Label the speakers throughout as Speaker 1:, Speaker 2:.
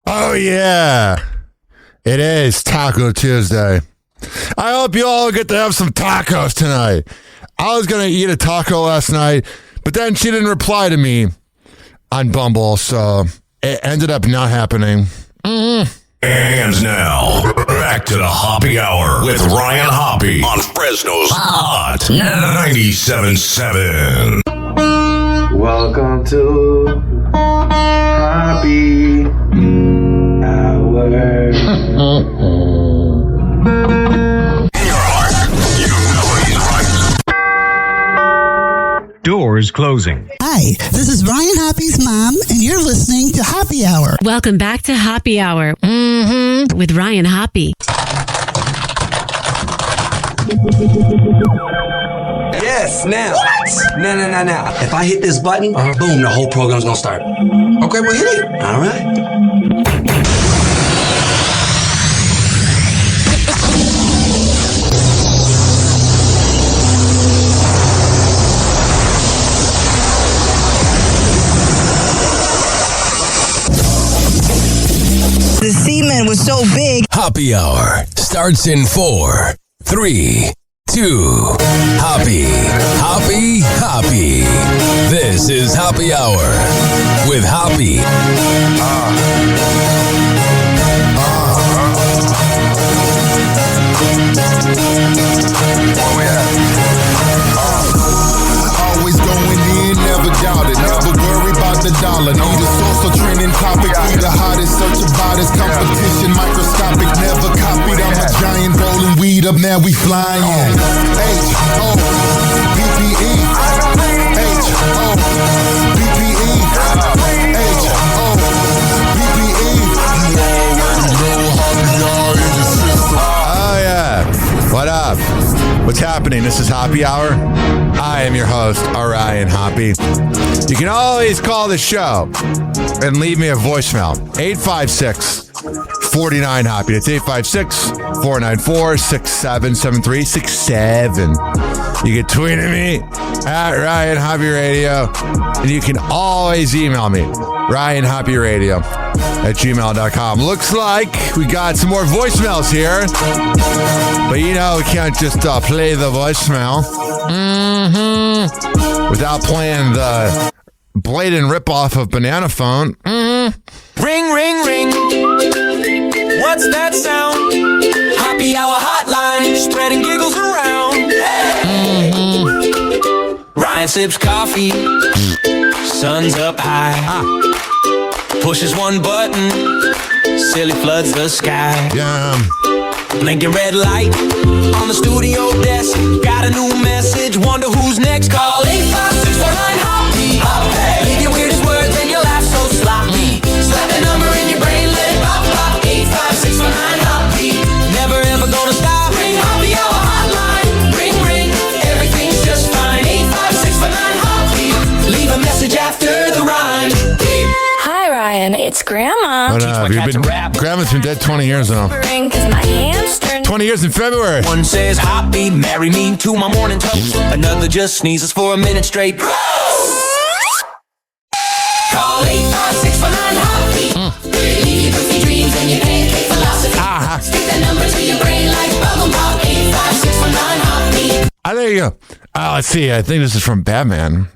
Speaker 1: Oh, yeah. It is Taco Tuesday. I hope you all get to have some tacos tonight. I was going to eat a taco last night, but then she didn't reply to me on Bumble, so it ended up not happening.
Speaker 2: And now, back to the Hoppe Hour with Ryan Hoppe on Fresno's Hot 97.7.
Speaker 3: Welcome to Hoppe Hour.
Speaker 2: In your heart, you know he's right.
Speaker 4: Doors closing.
Speaker 5: Hi, this is Ryan Hoppe's mom, and you're listening to Hoppe Hour.
Speaker 6: Welcome back to Hoppe Hour with Ryan Hoppe.
Speaker 7: Yes, now. What? Now. If I hit this button, boom, the whole program's gonna start. Okay, well, hit it. All right.
Speaker 5: The semen was so big.
Speaker 2: Hoppe Hour starts in 4, 3, 2. Hoppe. This is Hoppe Hour with Hoppe.
Speaker 8: Always going in, never doubted. Never worry about the dollar. Need a source of trending topic. Be the hottest, search about his competition. Microscopic, never copied. I'm a giant rolling weed up, now we flying. H-O-B-P-E. H-O-B-P-E. H-O-B-P-E.
Speaker 1: Oh, yeah. What up? What's happening? This is Hoppe Hour. I am your host, Ryan Hoppe. You can always call the show and leave me a voicemail. 856-49-HOPPE. That's 856-494-6773-67. You can tweet at me at Ryan Hoppe Radio. And you can always email me, RyanHoppeRadio@gmail.com. Looks like we got some more voicemails here. But you know, we can't just play the voicemail without playing the blatant ripoff of Banana Phone.
Speaker 9: Ring, ring, ring. What's that sound? Hoppe Hour hotline, spreading giggles around. Ryan sips coffee, sun's up high. Pushes one button, silly floods the sky.
Speaker 1: Yeah.
Speaker 9: Blinking red light on the studio desk. Got a new message, wonder who's next. Call 85649-HOPPE. Hoppe. Leave your weirdest words and your laugh so sloppy. Slap that number in your brain, let it pop, pop. 85649-HOPPE. Never ever gonna stop. Ring Hoppe Hour hotline. Ring, ring, everything's just fine. 85649-HOPPE. Leave a message after the rhyme.
Speaker 10: Hi, Ryan. It's Grandma.
Speaker 1: What up? Grandma's been dead 20 years now. 20 years in February.
Speaker 9: One says, Hoppe, marry me to my morning toast. Another just sneezes for a minute straight. Call 85649-HOPPE. Leave your goofy dreams and your pancake philosophy. Stick that number to your brain like bubble pop. 85649-HOPPE.
Speaker 1: There you go. Let's see. I think this is from Batman.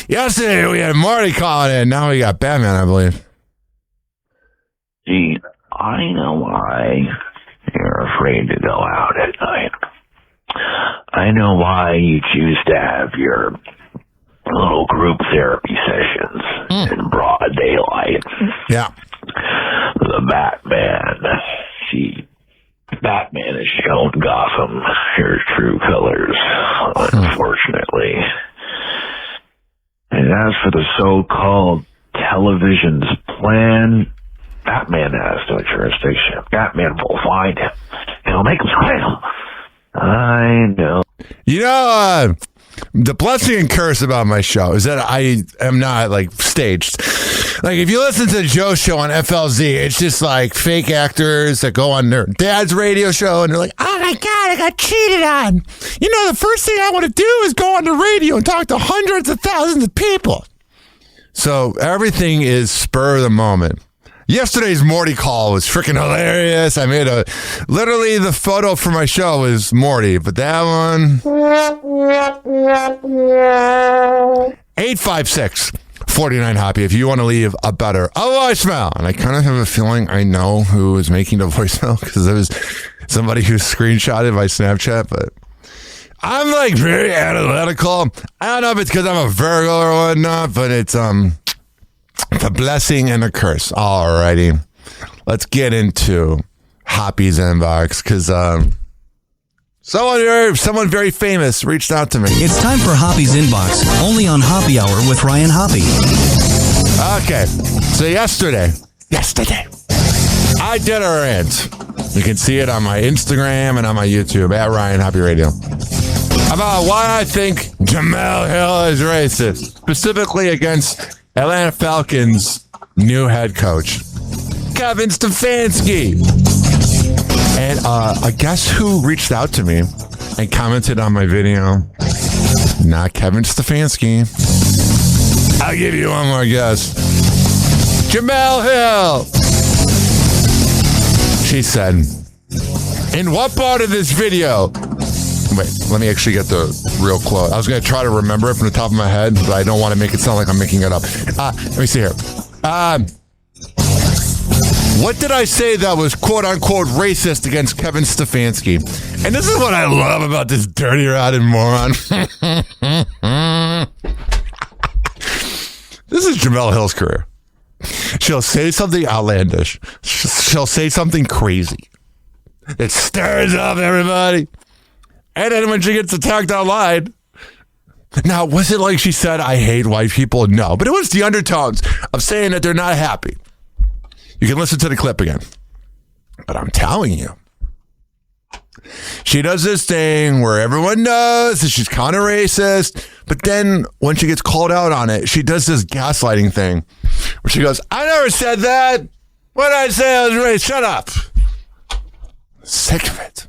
Speaker 1: Yesterday we had Marty calling in. Now we got Batman, I believe.
Speaker 11: Gee, I know why you're afraid to go out at night. I know why you choose to have your little group therapy sessions in broad daylight.
Speaker 1: Yeah.
Speaker 11: The Batman. See, Batman has shown Gotham his true colors, unfortunately. And as for the so-called television's plan, Batman has no jurisdiction. Batman will find him. He'll make him squeal. I know.
Speaker 1: You know, the blessing and curse about my show is that I am not like staged. Like if you listen to Joe's show on FLZ, it's just like fake actors that go on their dad's radio show and they're like, oh my God, I got cheated on. You know, the first thing I want to do is go on the radio and talk to hundreds of thousands of people. So everything is spur of the moment. Yesterday's Morty call was freaking hilarious. I made literally the photo for my show was Morty, but that one. 856-49-HOPPY if you want to leave a voicemail. And I kind of have a feeling I know who is making the voicemail because it was somebody who screenshotted my Snapchat, but I'm like very analytical. I don't know if it's because I'm a Virgo or whatnot, but it's a blessing and a curse. Alrighty. Let's get into Hoppy's inbox because someone very famous reached out to me.
Speaker 4: It's time for Hoppy's inbox, only on Hoppy Hour with Ryan Hoppe.
Speaker 1: Okay. So yesterday, I did a rant. You can see it on my Instagram and on my YouTube at Ryan Hoppe Radio. About why I think Jemele Hill is racist, specifically against Atlanta Falcons' new head coach, Kevin Stefanski. And guess who reached out to me and commented on my video? Not Kevin Stefanski. I'll give you one more guess. Jemele Hill. She said, in what part of this video? Wait, let me actually get the real quote. I was going to try to remember it from the top of my head, but I don't want to make it sound like I'm making it up. Let me see here. What did I say that was quote-unquote racist against Kevin Stefanski? And this is what I love about this dirty, rotten moron. This is Jemele Hill's career. She'll say something outlandish. She'll say something crazy. It stirs up everybody. And then when she gets attacked online, now, was it like she said, I hate white people? No, but it was the undertones of saying that they're not happy. You can listen to the clip again. But I'm telling you, she does this thing where everyone knows that she's kind of racist, but then when she gets called out on it, she does this gaslighting thing where she goes, I never said that. What did I say? I was racist. Shut up. Sick of it.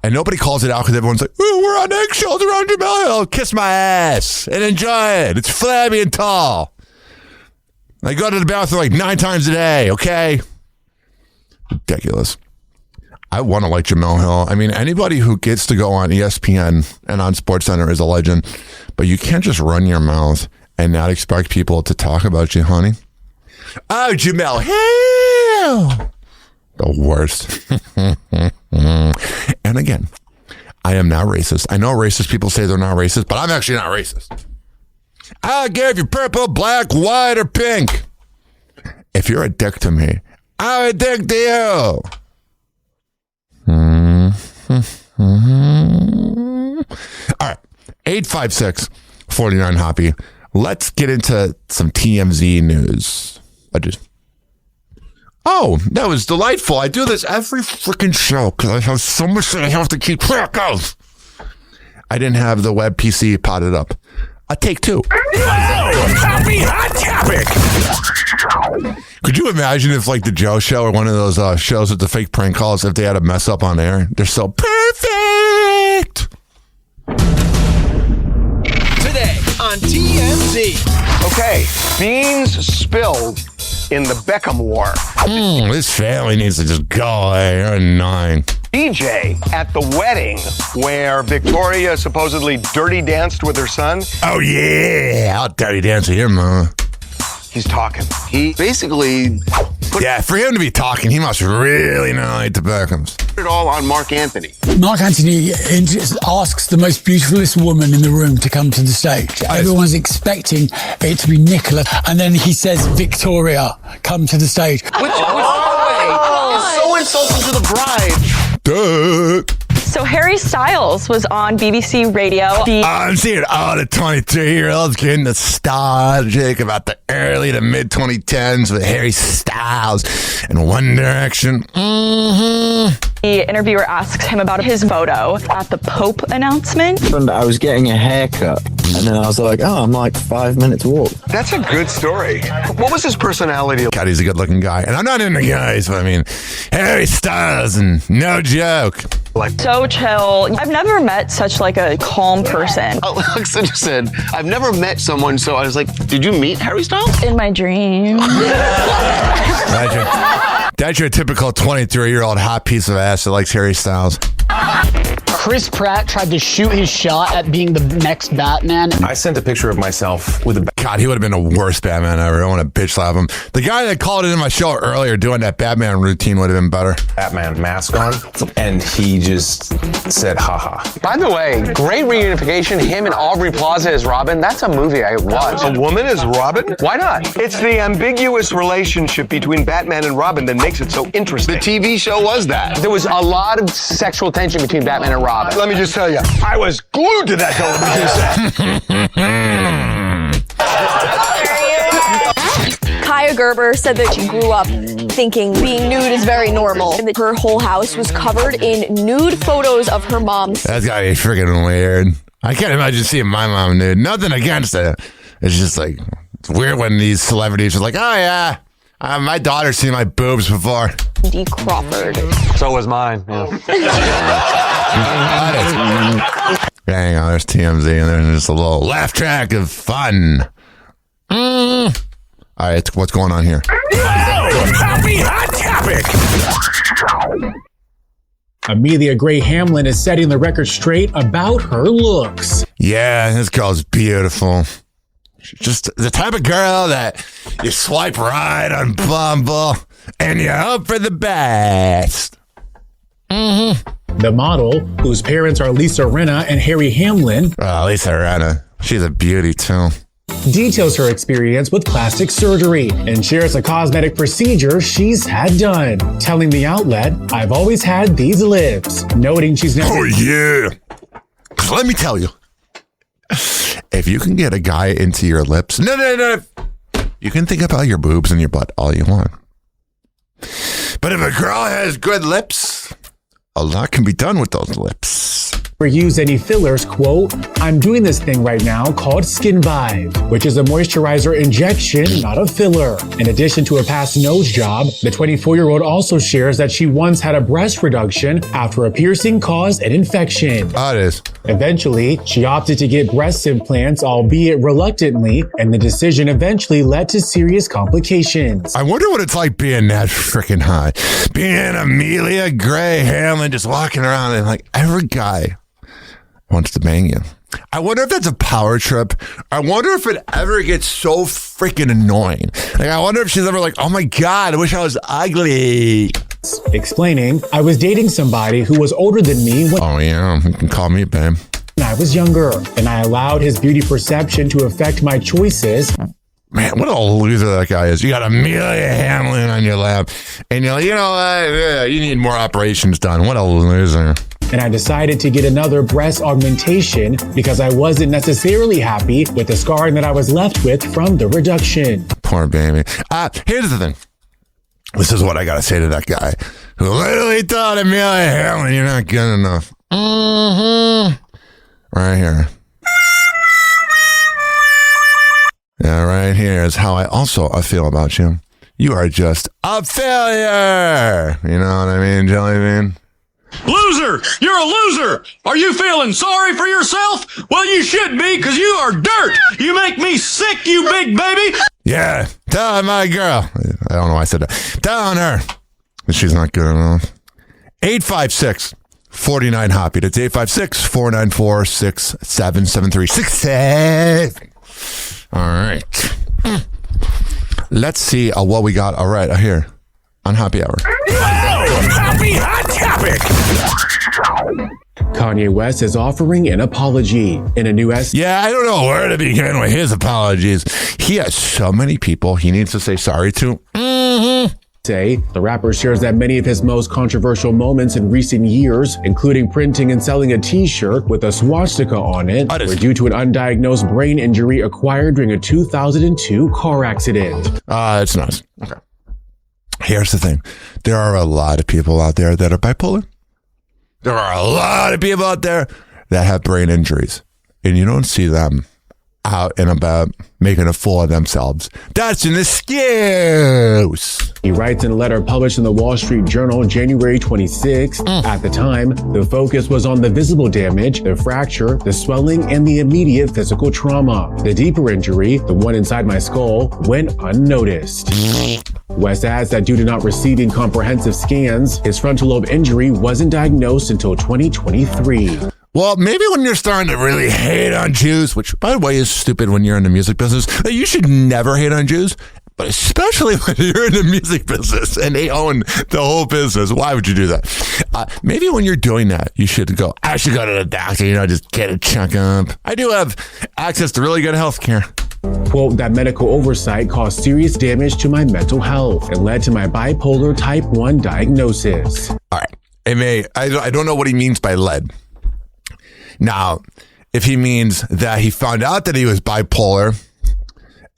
Speaker 1: And nobody calls it out because everyone's like, oh, we're on eggshells around Jemele Hill. Kiss my ass and enjoy it. It's flabby and tall. I go to the bathroom like 9 times a day, okay? Ridiculous. I want to like Jemele Hill. I mean, anybody who gets to go on ESPN and on SportsCenter is a legend, but you can't just run your mouth and not expect people to talk about you, honey. Oh, Jemele Hill. The worst. And again, I am not racist. I know racist people say they're not racist, but I'm actually not racist. I don't care if you're purple, black, white, or pink. If you're a dick to me, I'm a dick to you. All right. 856-49-HOPPY. Let's get into some TMZ news. Oh, that was delightful. I do this every freaking show because I have so much that I have to keep track of. I didn't have the web PC potted up. Take 2.
Speaker 2: Happy Hot Topic.
Speaker 1: Could you imagine if like the Joe Show or one of those shows with the fake prank calls, if they had a mess up on air? They're so perfect.
Speaker 12: Today on TMZ.
Speaker 13: Okay, beans spilled in the Beckham War.
Speaker 1: This family needs to just go away. You're annoying.
Speaker 13: DJ at the wedding where Victoria supposedly dirty danced with her son.
Speaker 1: Oh, yeah. I'll dirty dance with him, Mama.
Speaker 13: He's talking. He basically
Speaker 1: yeah, for him to be talking, he must really not like the Beckhams.
Speaker 13: Put it all on Mark Anthony.
Speaker 14: Mark Anthony asks the most beautifulest woman in the room to come to the stage. Everyone's expecting it to be Nicola, and then he says, Victoria, come to the stage.
Speaker 13: Which by the way, is so insulting to the bride.
Speaker 1: Duh.
Speaker 15: So Harry Styles was on BBC Radio.
Speaker 1: I'm seeing all the 23-year-olds getting nostalgic about the early to mid-2010s with Harry Styles and One Direction.
Speaker 15: The interviewer asks him about his photo at the Pope announcement.
Speaker 16: And I was getting a haircut, and then I was like, oh, I'm like 5 minutes walk.
Speaker 13: That's a good story. What was his personality?
Speaker 1: God, he's a good-looking guy. And I'm not into guys, but I mean, Harry Styles, and no joke.
Speaker 15: So chill. I've never met such like a calm person.
Speaker 17: Alexa just said, I've never met someone, so I was like, did you meet Harry Styles?
Speaker 15: In my dream.
Speaker 1: That's your typical 23-year-old hot piece of ass that likes Harry Styles.
Speaker 18: Chris Pratt tried to shoot his shot at being the next Batman.
Speaker 19: I sent a picture of myself with a...
Speaker 1: God, he would have been the worst Batman ever. I want to bitch slap him. The guy that called it in my show earlier doing that Batman routine would have been better.
Speaker 19: Batman mask on, and he just said, haha.
Speaker 17: By the way, great reunification. Him and Aubrey Plaza as Robin. That's a movie I watched.
Speaker 13: A woman as Robin?
Speaker 17: Why not?
Speaker 13: It's the ambiguous relationship between Batman and Robin that makes it so interesting.
Speaker 17: The TV show was that. There was a lot of sexual tension between Batman and Robin.
Speaker 13: Let me just tell you, I was glued to that
Speaker 20: television set. Kaya Gerber said that she grew up thinking being nude is very normal, and that her whole house was covered in nude photos of her mom's.
Speaker 1: That's gotta be freaking weird. I can't imagine seeing my mom nude. Nothing against it. It's just like, it's weird when these celebrities are like, oh yeah, my daughter's seen my boobs before.
Speaker 20: D. Crawford.
Speaker 17: So was mine. Yeah.
Speaker 1: Hang on, there's TMZ, and there's just a little laugh track of fun. All right, what's going on here?
Speaker 2: Happy Hot Topic.
Speaker 21: Amelia Gray Hamlin is setting the record straight about her looks.
Speaker 1: Yeah, this girl's beautiful. She's just the type of girl that you swipe right on Bumble and you hope for the best.
Speaker 21: The model, whose parents are Lisa Rinna and Harry Hamlin,
Speaker 1: Lisa Rinna, she's a beauty too,
Speaker 21: details her experience with plastic surgery and shares a cosmetic procedure she's had done, telling the outlet, I've always had these lips, noting she's never...
Speaker 1: Oh yeah, 'cause let me tell you, if you can get a guy into your lips, no, you can think about your boobs and your butt all you want. But if a girl has good lips, a lot can be done with those lips.
Speaker 21: Or use any fillers, quote, I'm doing this thing right now called Skin Vibe, which is a moisturizer injection, not a filler. In addition to a past nose job, the 24-year-old also shares that she once had a breast reduction after a piercing caused an infection.
Speaker 1: It is.
Speaker 21: Eventually, she opted to get breast implants, albeit reluctantly, and the decision eventually led to serious complications.
Speaker 1: I wonder what it's like being that freaking high. Being Amelia Gray Hamlin, just walking around and like every guy wants to bang you. I wonder if that's a power trip. I wonder if it ever gets so freaking annoying. Like, I wonder if she's ever like, oh my God, I wish I was ugly.
Speaker 21: Explaining, I was dating somebody who was older than me when
Speaker 1: you can call me babe.
Speaker 21: I was younger, and I allowed his beauty perception to affect my choices.
Speaker 1: Man, what a loser that guy is. You got Amelia Hamlin on your lap, and you know, you need more operations done. What a loser.
Speaker 21: And I decided to get another breast augmentation because I wasn't necessarily happy with the scarring that I was left with from the reduction.
Speaker 1: Poor baby. Here's the thing. This is what I got to say to that guy who literally thought, Amelia Hamlin, you're not good enough. Right here. Yeah, right here is how I also feel about you. You are just a failure. You know what I mean, Jellybean?
Speaker 22: Loser! You're a loser! Are you feeling sorry for yourself? Well, you should be, because you are dirt! You make me sick, you big baby!
Speaker 1: Yeah, tell my girl. I don't know why I said that. Tell her that she's not good enough. 856-49-HOPPY. That's 856-494-6773. All right. Let's see what we got. All right, here on Happy Hour.
Speaker 2: Happy Hot Topic.
Speaker 21: Kanye West is offering an apology in a new
Speaker 1: Yeah, I don't know where to begin with his apologies. He has so many people he needs to say sorry to.
Speaker 21: The rapper shares that many of his most controversial moments in recent years, including printing and selling a t-shirt with a swastika on it, were due to an undiagnosed brain injury acquired during a 2002 car accident.
Speaker 1: It's nice. Okay. Here's the thing. There are a lot of people out there that are bipolar. There are a lot of people out there that have brain injuries. And you don't see them out and about making a fool of themselves. That's an excuse.
Speaker 21: He writes in a letter published in the Wall Street Journal January 26th. At the time, the focus was on the visible damage, the fracture, the swelling, and the immediate physical trauma. The deeper injury, the one inside my skull, went unnoticed. Wes adds that due to not receiving comprehensive scans, his frontal lobe injury wasn't diagnosed until 2023.
Speaker 1: Well, maybe when you're starting to really hate on Jews, which, by the way, is stupid when you're in the music business, you should never hate on Jews, but especially when you're in the music business and they own the whole business. Why would you do that? Maybe when you're doing that, you should go, I should go to the doctor, just get a checkup. I do have access to really good health care.
Speaker 21: Quote, that medical oversight caused serious damage to my mental health and led to my bipolar type 1 diagnosis.
Speaker 1: All right. I don't know what he means by led. Now, if he means that he found out that he was bipolar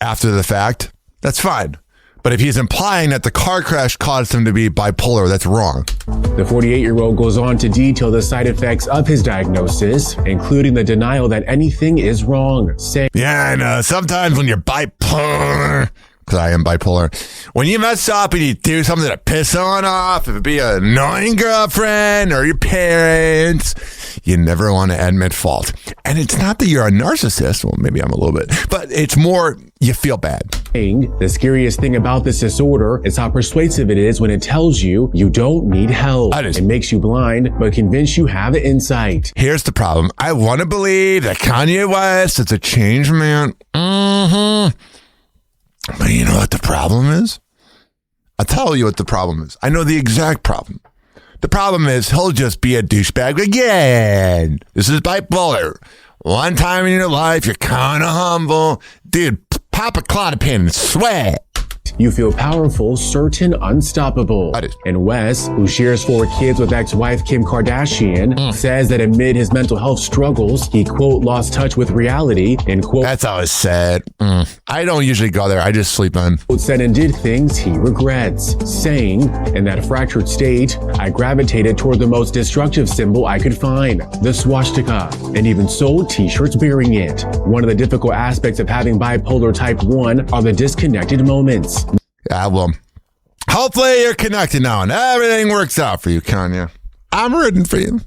Speaker 1: after the fact, that's fine. But if he's implying that the car crash caused him to be bipolar, that's wrong.
Speaker 21: The 48-year-old goes on to detail the side effects of his diagnosis, including the denial that anything is wrong, saying,
Speaker 1: yeah, I know. Sometimes when you're bipolar, because I am bipolar, when you mess up and you do something to piss someone off, if it be an annoying girlfriend or your parents, you never want to admit fault. And it's not that you're a narcissist. Well, maybe I'm a little bit, but it's more you feel bad.
Speaker 21: The scariest thing about this disorder is how persuasive it is when it tells you you don't need help. It makes you blind, but convince you have insight.
Speaker 1: Here's the problem. I want to believe that Kanye West is a changed man. But you know what the problem is? I'll tell you what the problem is. I know the exact problem. The problem is he'll just be a douchebag again. This is bipolar. One time in your life, you're kind of humble. Dude, pop a Klonopin and sweat.
Speaker 21: You feel powerful, certain, unstoppable. And Wes, who shares 4 kids with ex-wife Kim Kardashian, says that amid his mental health struggles, he, quote, lost touch with reality, and, quote,
Speaker 1: that's always sad. I don't usually go there. I just sleep on.
Speaker 21: Said and did things he regrets, saying, in that fractured state, I gravitated toward the most destructive symbol I could find, the swastika, and even sold t-shirts bearing it. One of the difficult aspects of having bipolar type 1 are the disconnected moments.
Speaker 1: Yeah, well, hopefully you're connected now and everything works out for you, Kanye. I'm rooting for you.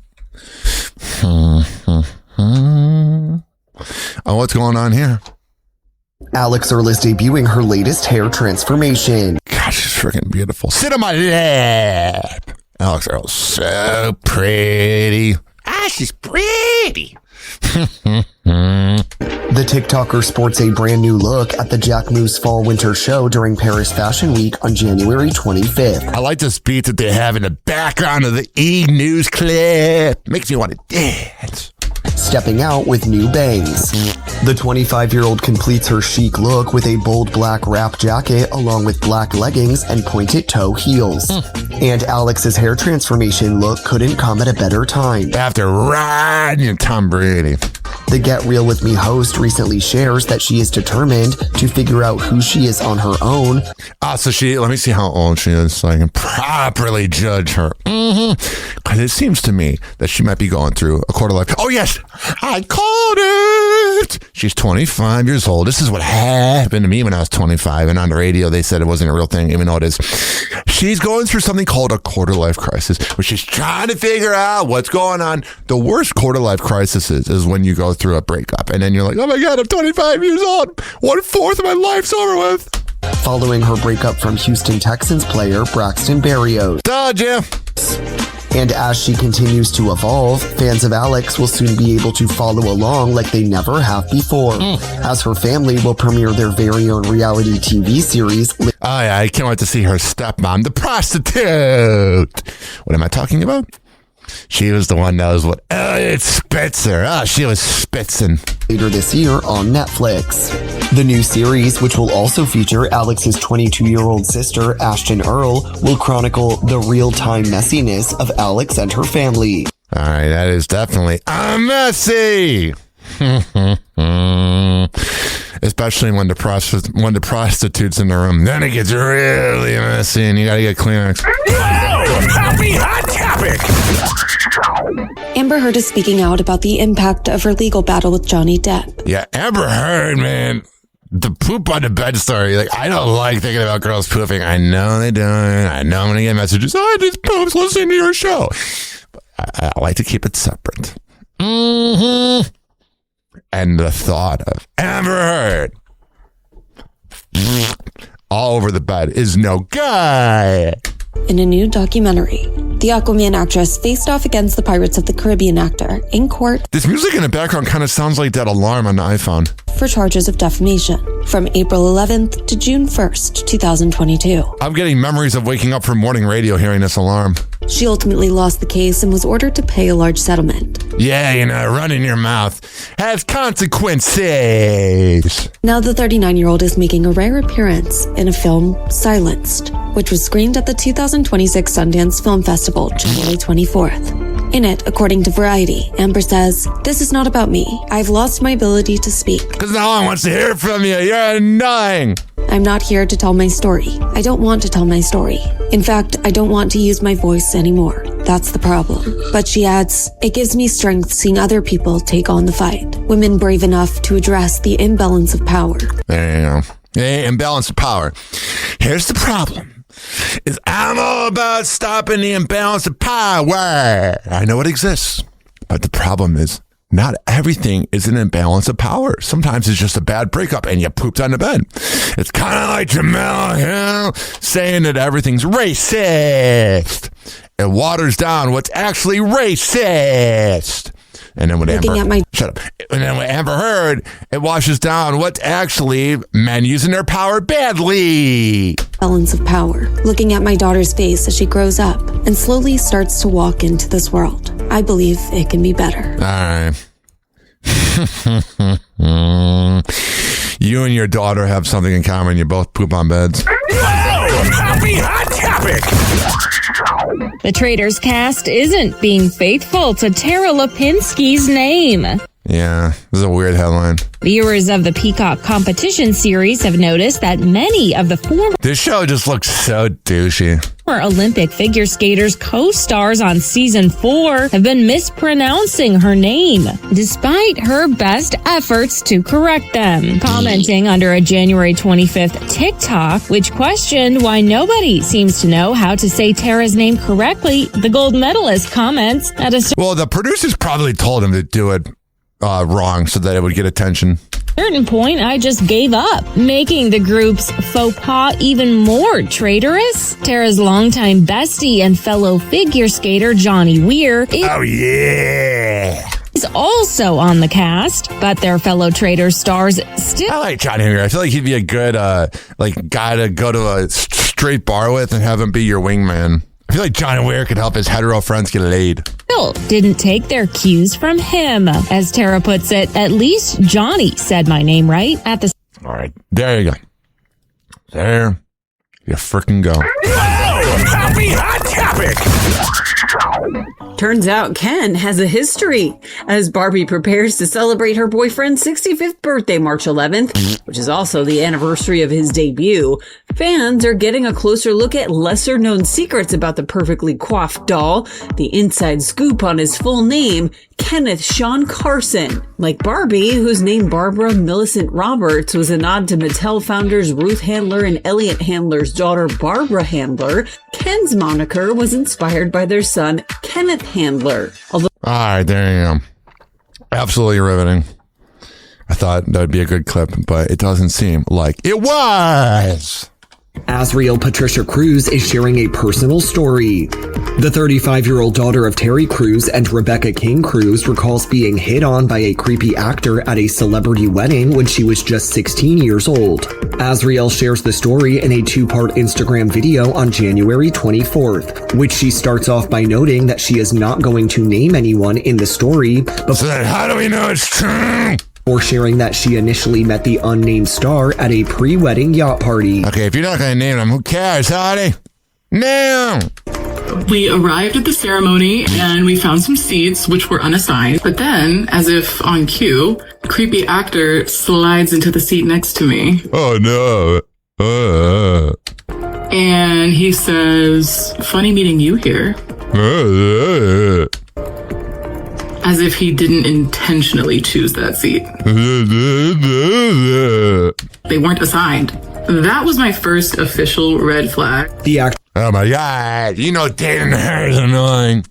Speaker 1: Oh, what's going on here?
Speaker 3: Alex Earle is debuting her latest hair transformation.
Speaker 1: God, she's freaking beautiful. Sit on my lap. Alex Earle's so pretty. She's pretty.
Speaker 3: The TikToker sports a brand new look at the Jacquemus Fall Winter Show during Paris Fashion Week on January 25th.
Speaker 1: I like this beat that they have in the background of the E! News clip. Makes me want to dance.
Speaker 3: Stepping out with new bangs. The 25-year-old completes her chic look with a bold black wrap jacket along with black leggings and pointed toe heels. And Alex's hair transformation look couldn't come at a better time.
Speaker 1: After riding Tom Brady.
Speaker 3: The Get Real With Me host recently shares that she is determined to figure out who she is on her own.
Speaker 1: Let me see how old she is so I can properly judge her. Because it seems to me that she might be going through a quarter life. Oh, yes, I called it. She's 25 years old. This is what happened to me when I was 25. And on the radio, they said it wasn't a real thing, even though it is. She's going through something called a quarter life crisis, where she's trying to figure out what's going on. The worst quarter life crisis is when you go through a breakup and then you're like, oh my God, I'm 25 years old. 1/4 of my life's over with.
Speaker 3: Following her breakup from Houston Texans player Braxton Berrios.
Speaker 1: Told you.
Speaker 3: And as she continues to evolve, fans of Alex will soon be able to follow along like they never have before, as her family will premiere their very own reality TV series.
Speaker 1: Oh yeah, I can't wait to see her stepmom, the prostitute. What am I talking about? She was the one that was what Elliot Spitzer. She was spitzing.
Speaker 3: Later this year on Netflix. The new series, which will also feature Alex's 22-year-old sister, Ashton Earle, will chronicle the real-time messiness of Alex and her family.
Speaker 1: All right, that is definitely a messy. especially when the prostitute's in the room. Then it gets really messy, and you gotta get Kleenex.
Speaker 2: Happy Hot Topic!
Speaker 6: Amber Heard is speaking out about the impact of her legal battle with Johnny Depp.
Speaker 1: Yeah, Amber Heard, man. The poop on the bed story. Like, I don't like thinking about girls pooping. I know they don't. I know I'm going to get messages. I just poops listening to your show. But I like to keep it separate. Mm-hmm. And the thought of Amber Heard all over the bed is no good.
Speaker 6: In a new documentary, the Aquaman actress faced off against the Pirates of the Caribbean actor in court.
Speaker 1: This music in the background kind of sounds like that alarm on the iPhone.
Speaker 6: For charges of defamation from April 11th to June 1st, 2022.
Speaker 1: I'm getting memories of waking up from morning radio hearing this alarm.
Speaker 6: She ultimately lost the case and was ordered to pay a large settlement.
Speaker 1: Yeah, running your mouth has consequences.
Speaker 6: Now the 39-year-old is making a rare appearance in a film, Silenced, which was screened at the 2026 Sundance Film Festival, July 24th. In it, according to Variety, Amber says, "This is not about me. I've lost my ability to speak.
Speaker 1: Because no one wants to hear from you. You're annoying.
Speaker 6: I'm not here to tell my story. I don't want to tell my story. In fact, I don't want to use my voice anymore. That's the problem." But she adds, "It gives me strength seeing other people take on the fight. Women brave enough to address the imbalance of power."
Speaker 1: There you go. The imbalance of power. Here's the problem. Is I'm all about stopping the imbalance of power. I know it exists. But the problem is not everything is an imbalance of power. Sometimes it's just a bad breakup and you pooped on the bed. It's kind of like Jemele saying that everything's racist. It waters down what's actually racist. And then with Amber Heard, it washes down what's actually men using their power badly.
Speaker 6: Balance of power. Looking at my daughter's face as she grows up and slowly starts to walk into this world. I believe it can be better.
Speaker 1: All right. You and your daughter have something in common. You both poop on beds.
Speaker 2: Happy Hot Topic!
Speaker 7: The Traitors cast isn't being faithful to Tara Lipinski's name.
Speaker 1: Yeah, this is a weird headline.
Speaker 7: Viewers of the Peacock competition series have noticed that many of the former
Speaker 1: This show just looks so douchey.
Speaker 7: Olympic figure skaters co-stars on season 4 have been mispronouncing her name, despite her best efforts to correct them. Commenting under a January 25th TikTok, which questioned why nobody seems to know how to say Tara's name correctly, the gold medalist comments at a
Speaker 1: Well, the producers probably told him to do it wrong so that it would get attention.
Speaker 7: certain point, I just gave up, making the group's faux pas even more traitorous. Tara's longtime bestie and fellow figure skater Johnny Weir is also on the cast, but their fellow traitor stars still.
Speaker 1: I like Johnny Weir. I feel like he'd be a good guy to go to a straight bar with and have him be your wingman. I feel like Johnny Weir could help his hetero friends get laid.
Speaker 7: Still didn't take their cues from him. As Tara puts it, at least Johnny said my name right at the...
Speaker 1: All right, there you go. There you frickin' go.
Speaker 2: Happy Hot Topic!
Speaker 23: Turns out Ken has a history. As Barbie prepares to celebrate her boyfriend's 65th birthday March 11th, which is also the anniversary of his debut, fans are getting a closer look at lesser-known secrets about the perfectly coiffed doll, the inside scoop on his full name, Kenneth Sean Carson. Like Barbie, whose name Barbara Millicent Roberts was a nod to Mattel founders Ruth Handler and Elliot Handler's daughter Barbara Handler, Ken's moniker was inspired by their son Kenneth Handler.
Speaker 1: All right, there you go. Absolutely riveting. I thought that would be a good clip, but it doesn't seem like it was.
Speaker 3: Azriel Patricia Cruz is sharing a personal story. The 35-year-old daughter of Terry Crews and Rebecca King Cruz recalls being hit on by a creepy actor at a celebrity wedding when she was just 16 years old. Azriel shares the story in a 2-part Instagram video on January 24th, which she starts off by noting that she is not going to name anyone in the story.
Speaker 1: So then how do we know it's true?
Speaker 3: Or sharing that she initially met the unnamed star at a pre-wedding yacht party.
Speaker 1: Okay, if you're not going to name them, who cares, honey? No!
Speaker 5: true. We arrived at the ceremony and we found some seats which were unassigned. But then, as if on cue, a creepy actor slides into the seat next to me.
Speaker 1: Oh no.
Speaker 5: And he says, "Funny meeting you here." As if he didn't intentionally choose that seat. They weren't assigned. That was my first official red flag.
Speaker 1: Oh my God. You know, dating her is annoying.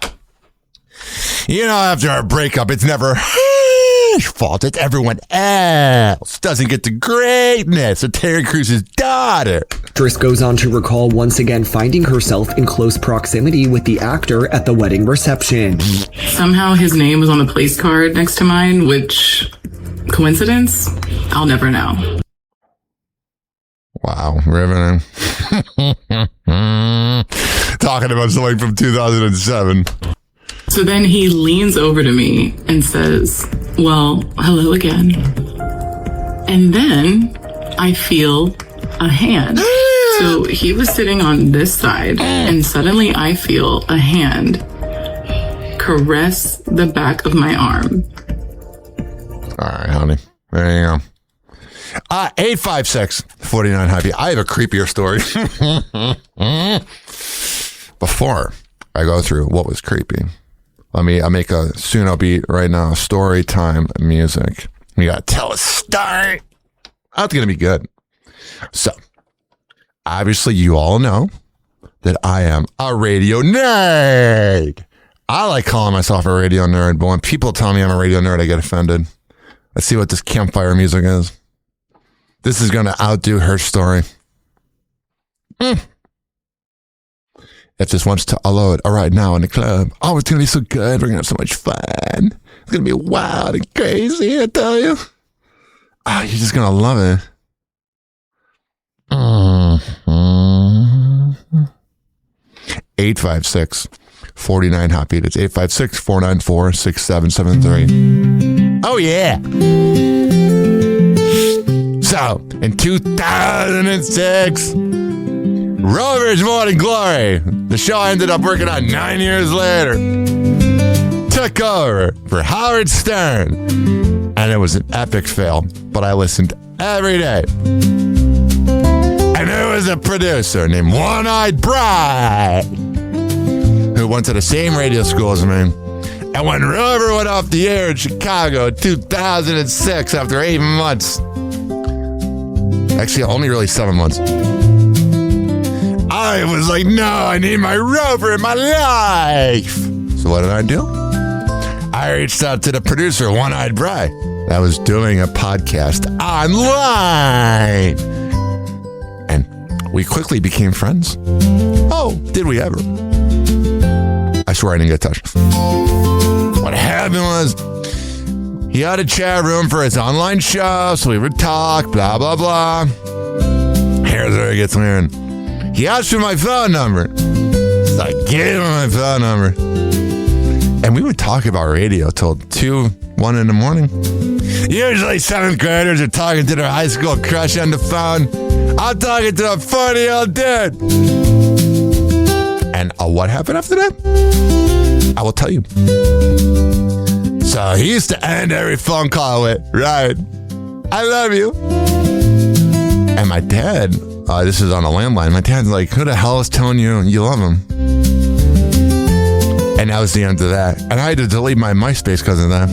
Speaker 1: You know, after our breakup, it's never her fault. It's everyone else. Doesn't get the greatness of Terry Cruz's daughter.
Speaker 3: Actress goes on to recall once again finding herself in close proximity with the actor at the wedding reception.
Speaker 5: Somehow his name was on the place card next to mine, which, coincidence? I'll never know.
Speaker 1: Wow, riveting. Talking about something from 2007.
Speaker 5: So then he leans over to me and says, "Well, hello again." And then I feel a hand. So he was sitting on this side, and suddenly I feel a hand caress the back of my arm.
Speaker 1: All right, honey. There you go. 856-49 Happy. I have a creepier story. Before I go through what was creepy, I make a Suno beat right now. Story time music. We got to tell a story. That's going to be good. So, obviously, you all know that I am a radio nerd. I like calling myself a radio nerd, but when people tell me I'm a radio nerd, I get offended. Let's see what this campfire music is. This is going to outdo her story. If this wants to load right now in the club, oh, it's going to be so good. We're going to have so much fun. It's going to be wild and crazy, I tell you. Oh, you're just going to love it. 856-49 Hot Beat. It's 856-494-6773. Oh, yeah. So, in 2006, Rover's Morning Glory, the show I ended up working on 9 years later, took over for Howard Stern. And it was an epic fail, but I listened every day. And there was a producer named One-Eyed Bride who went to the same radio school as me. And when Rover went off the air in Chicago in 2006, after 8 months, actually only really 7 months, I was like, no, I need my Rover in my life. So what did I do? I reached out to the producer, One-Eyed Bride, that was doing a podcast online. And we quickly became friends. Oh, did we ever? I swear I didn't get touched. What happened was, he had a chat room for his online show, so we would talk, blah, blah, blah. Here's where it gets weird. He asked for my phone number. So I gave him my phone number. And we would talk about radio till 2, 1 in the morning. Usually 7th graders are talking to their high school crush on the phone. I'm talking to a funny old dude. And what happened after that? I will tell you. So he used to end every phone call with, "Right, I love you." And my dad, this is on a landline, my dad's like, "Who the hell is telling you you love him?" And that was the end of that. And I had to delete my MySpace because of that.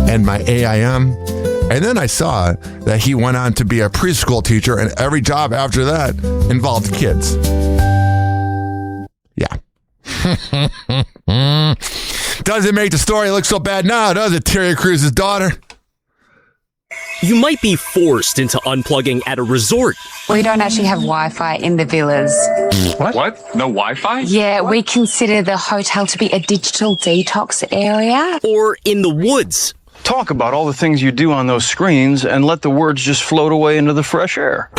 Speaker 1: And my AIM. And then I saw that he went on to be a preschool teacher, and every job after that involved kids. Yeah. Doesn't make the story look so bad now, does it, Terry Cruz's daughter?
Speaker 8: You might be forced into unplugging at a resort.
Speaker 10: We don't actually have Wi-Fi in the villas.
Speaker 22: What? No Wi-Fi?
Speaker 10: Yeah, we consider the hotel to be a digital detox area.
Speaker 8: Or in the woods.
Speaker 24: Talk about all the things you do on those screens and let the words just float away into the fresh air.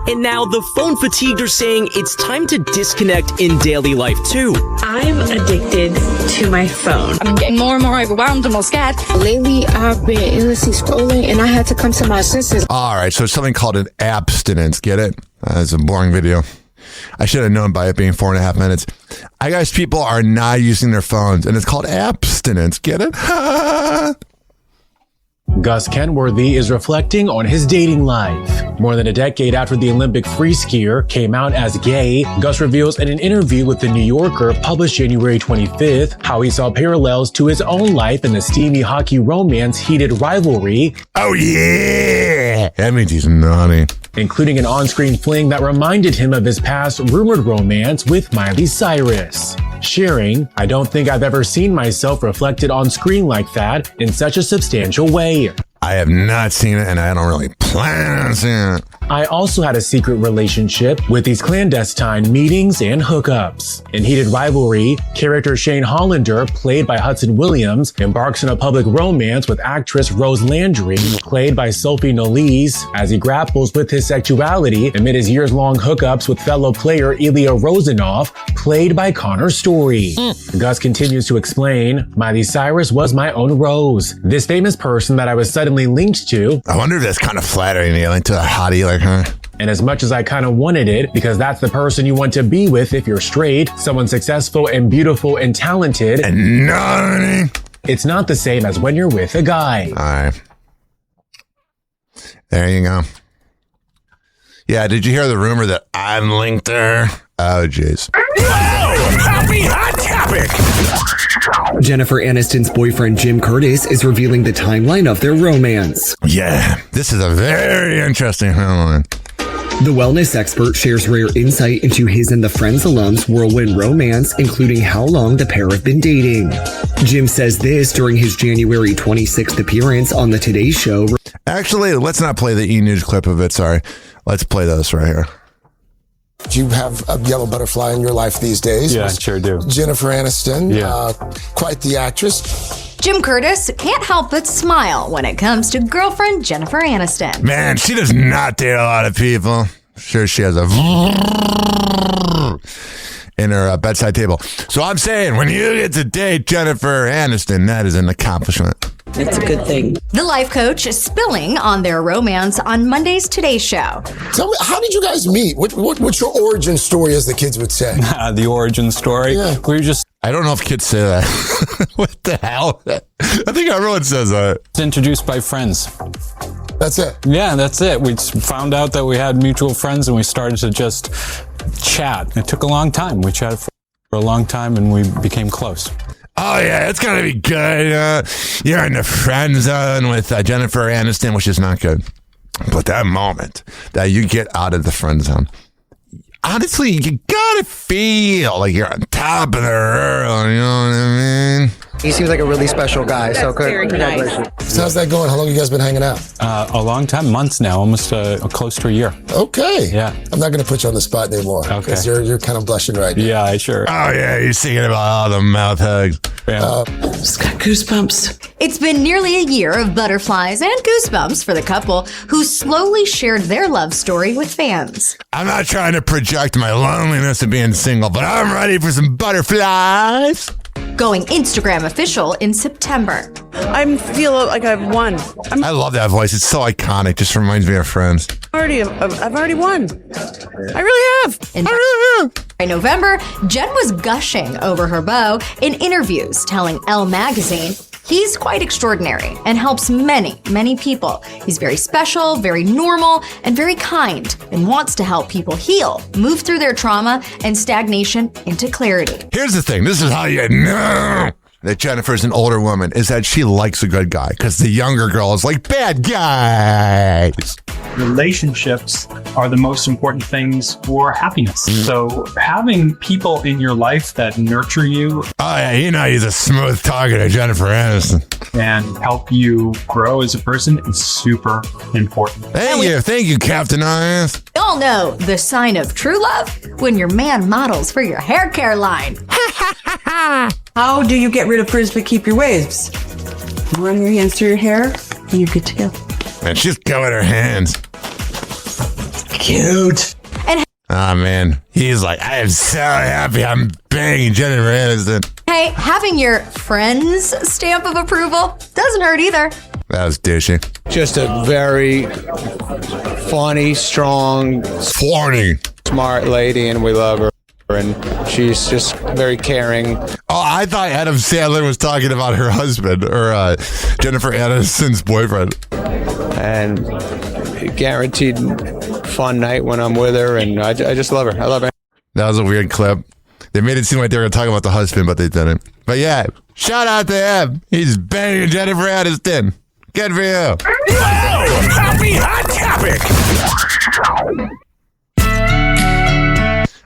Speaker 8: And now the phone fatigued are saying it's time to disconnect in daily life too.
Speaker 25: I'm addicted to my phone.
Speaker 26: I'm getting more and more overwhelmed and more scared.
Speaker 27: Lately, I've been endlessly scrolling and I had to come to my senses.
Speaker 1: All right, so it's something called an abstinence. Get it? It's a boring video. I should have known by it being 4.5 minutes. I guess people are not using their phones, and it's called abstinence. Get it?
Speaker 21: Gus Kenworthy is reflecting on his dating life. More than a decade after the Olympic free skier came out as gay, Gus reveals in an interview with The New Yorker published January 25th how he saw parallels to his own life in the steamy hockey romance Heated Rivalry.
Speaker 1: Oh yeah! That means he's naughty.
Speaker 21: Including an on-screen fling that reminded him of his past rumored romance with Miley Cyrus. Sharing, I don't think I've ever seen myself reflected on screen like that in such a substantial way.
Speaker 1: I have not seen it, and I don't really plan on seeing it.
Speaker 21: I also had a secret relationship with these clandestine meetings and hookups. In Heated Rivalry, character Shane Hollander, played by Hudson Williams, embarks on a public romance with actress Rose Landry, played by Sophie Nolise, as he grapples with his sexuality amid his years-long hookups with fellow player Ilya Rozanov, played by Connor Story. Gus continues to explain, Miley Cyrus was my own Rose, this famous person that I was suddenly linked to.
Speaker 1: I wonder if that's kind of flattering, to a hottie like her.
Speaker 21: And as much as I kind of wanted it, because that's the person you want to be with if you're straight, someone successful and beautiful and talented,
Speaker 1: and naughty,
Speaker 21: it's not the same as when you're with a guy.
Speaker 1: All right. There you go. Yeah, did you hear the rumor that I'm linked her? Oh, jeez.
Speaker 2: Happy Hot Topic!
Speaker 3: Jennifer Aniston's boyfriend Jim Curtis is revealing the timeline of their romance.
Speaker 1: Yeah, this is a very interesting timeline.
Speaker 3: The wellness expert shares rare insight into his and the Friends alums' whirlwind romance, including how long the pair have been dating. Jim says this during his January 26th appearance on the Today Show.
Speaker 1: Actually, let's not play the E-News clip of it, sorry. Let's play this right here.
Speaker 4: Do you have a yellow butterfly in your life these days?
Speaker 9: Yeah, I sure do.
Speaker 4: Jennifer Aniston,
Speaker 9: yeah.
Speaker 4: Quite the actress.
Speaker 11: Jim Curtis can't help but smile when it comes to girlfriend Jennifer Aniston.
Speaker 1: Man, she does not date a lot of people. Sure, she has a in her bedside table. So I'm saying, when you get to date Jennifer Aniston, that is an accomplishment.
Speaker 12: It's a good thing.
Speaker 11: The life coach is spilling on their romance on Monday's Today Show.
Speaker 4: Tell me, how did you guys meet? What's your origin story, as the kids would say?
Speaker 9: The origin story?
Speaker 4: Yeah.
Speaker 9: We were just...
Speaker 1: I don't know if kids say that. What the hell? I think everyone says that.
Speaker 9: It's introduced by friends.
Speaker 4: That's it?
Speaker 9: Yeah, that's it. We found out that we had mutual friends and we started to just chat. It took a long time. We chatted for a long time and we became close.
Speaker 1: Oh, yeah, it's going to be good. You're in the friend zone with Jennifer Aniston, which is not good. But that moment that you get out of the friend zone, honestly, you got to feel like you're on top of the world. You know what I mean?
Speaker 14: He seems like a really special guy.
Speaker 11: That's very nice.
Speaker 4: So how's that going? How long have you guys been hanging out?
Speaker 9: A long time, months now, almost close to a year.
Speaker 4: Okay.
Speaker 9: Yeah.
Speaker 4: I'm not going to put you on the spot anymore.
Speaker 9: Okay.
Speaker 4: Because you're kind of blushing right now.
Speaker 9: Yeah, I sure.
Speaker 1: Oh, yeah, you're singing about all the mouth hugs.
Speaker 9: Yeah.
Speaker 12: Just got goosebumps.
Speaker 11: It's been nearly a year of butterflies and goosebumps for the couple who slowly shared their love story with fans.
Speaker 1: I'm not trying to project my loneliness of being single, but I'm ready for some butterflies.
Speaker 11: Going Instagram official in September.
Speaker 12: I feel like I've won.
Speaker 1: I love that voice. It's so iconic. Just reminds me of Friends.
Speaker 12: I've already won. I really have.
Speaker 11: By November, Jen was gushing over her beau in interviews, telling Elle magazine he's quite extraordinary and helps many, many people. He's very special, very normal, and very kind, and wants to help people heal, move through their trauma and stagnation into clarity.
Speaker 1: Here's the thing. This is how you know that Jennifer's an older woman, is that she likes a good guy, because the younger girl is like, bad guys.
Speaker 15: Relationships are the most important things for happiness. So having people in your life that nurture you.
Speaker 1: Oh, yeah, he's a smooth talker, Jennifer Aniston.
Speaker 15: And help you grow as a person is super important.
Speaker 1: Thank you, Captain Eyes.
Speaker 11: We all know the sign of true love when your man models for your hair care line.
Speaker 12: How do you get rid of frizz but keep your waves? Run your hands through your hair and you're good to go.
Speaker 1: Man, she's killing her hands.
Speaker 12: Cute.
Speaker 1: Oh, man. He's like, I am so happy I'm banging Jennifer Aniston.
Speaker 11: Hey, having your friend's stamp of approval doesn't hurt either.
Speaker 1: That was douchey.
Speaker 16: Just a very funny, strong...
Speaker 1: Florny.
Speaker 6: smart lady, and we love her. And she's just very caring.
Speaker 1: Oh, I thought Adam Sandler was talking about her husband or Jennifer Aniston's boyfriend.
Speaker 6: And guaranteed fun night when I'm with her, and I just love her. I love her.
Speaker 1: That was a weird clip. They made it seem like they were going to talk about the husband, but they didn't. But yeah, shout out to him. He's banging Jennifer Aniston. Good for you.
Speaker 2: Whoa! Happy Hot Topic!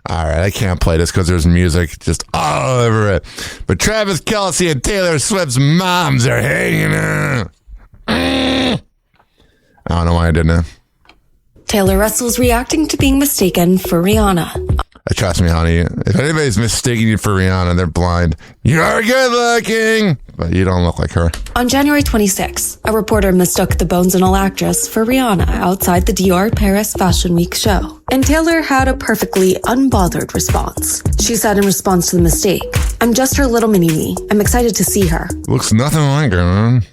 Speaker 1: All right, I can't play this because there's music just all over it. But Travis Kelce and Taylor Swift's moms are hanging out. I don't know why I didn't know.
Speaker 13: Taylor Russell's reacting to being mistaken for Rihanna.
Speaker 1: Trust me, honey. If anybody's mistaking you for Rihanna, they're blind. You're good looking, but you don't look like her.
Speaker 13: On January 26, a reporter mistook the Bones and All actress for Rihanna outside the Dior Paris Fashion Week show. And Taylor had a perfectly unbothered response. She said in response to the mistake, "I'm just her little mini-me. I'm excited to see her."
Speaker 1: Looks nothing like her, man.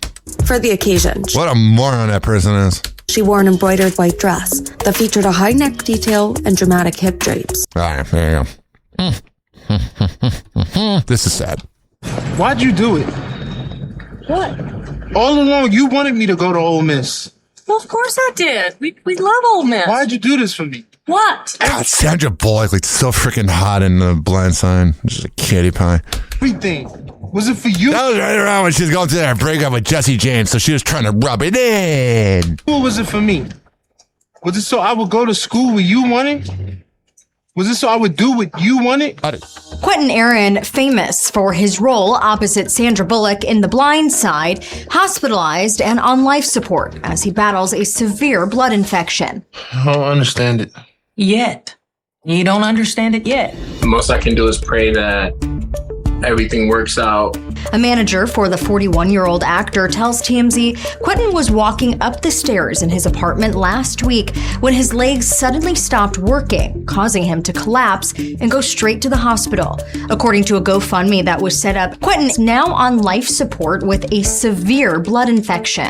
Speaker 13: For the occasion,
Speaker 1: what a moron that person is.
Speaker 13: She wore an embroidered white dress that featured a high neck detail and dramatic hip drapes.
Speaker 1: All right, there you go. This is sad.
Speaker 16: Why'd you do it?
Speaker 17: What?
Speaker 16: All along, you wanted me to go to Ole Miss.
Speaker 17: Well, of course I did. We love Ole Miss.
Speaker 16: Why'd you do this for me?
Speaker 17: What?
Speaker 1: God, Sandra Bullock, like so freaking hot in The Blind Side. Just a kitty pie.
Speaker 16: Everything. Was it for you?
Speaker 1: That was right around when she was going through that breakup with Jesse James, so she was trying to rub it in.
Speaker 16: Or was it for me? Was it so I would go to school where you wanted? Was it so I would do what you wanted?
Speaker 11: Quentin Aaron, famous for his role opposite Sandra Bullock in The Blind Side, hospitalized and on life support as he battles a severe blood infection.
Speaker 16: I don't understand it.
Speaker 17: Yet. You don't understand it yet.
Speaker 18: The most I can do is pray that everything works out.
Speaker 11: A manager for the 41-year-old actor tells TMZ Quentin was walking up the stairs in his apartment last week when his legs suddenly stopped working, causing him to collapse and go straight to the hospital. According to a GoFundMe that was set up, Quentin is now on life support with a severe blood infection.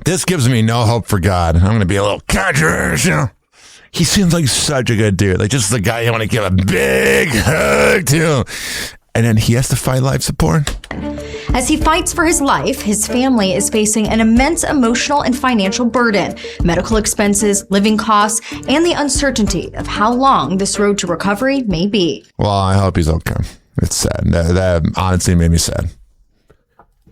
Speaker 1: This gives me no hope for God. I'm going to be a little controversial. He seems like such a good dude. Like just the guy you want to give a big hug to. And then he has to fight life support.
Speaker 11: As he fights for his life, his family is facing an immense emotional and financial burden, medical expenses, living costs, and the uncertainty of how long this road to recovery may be.
Speaker 1: Well, I hope he's okay. It's sad. That honestly made me sad.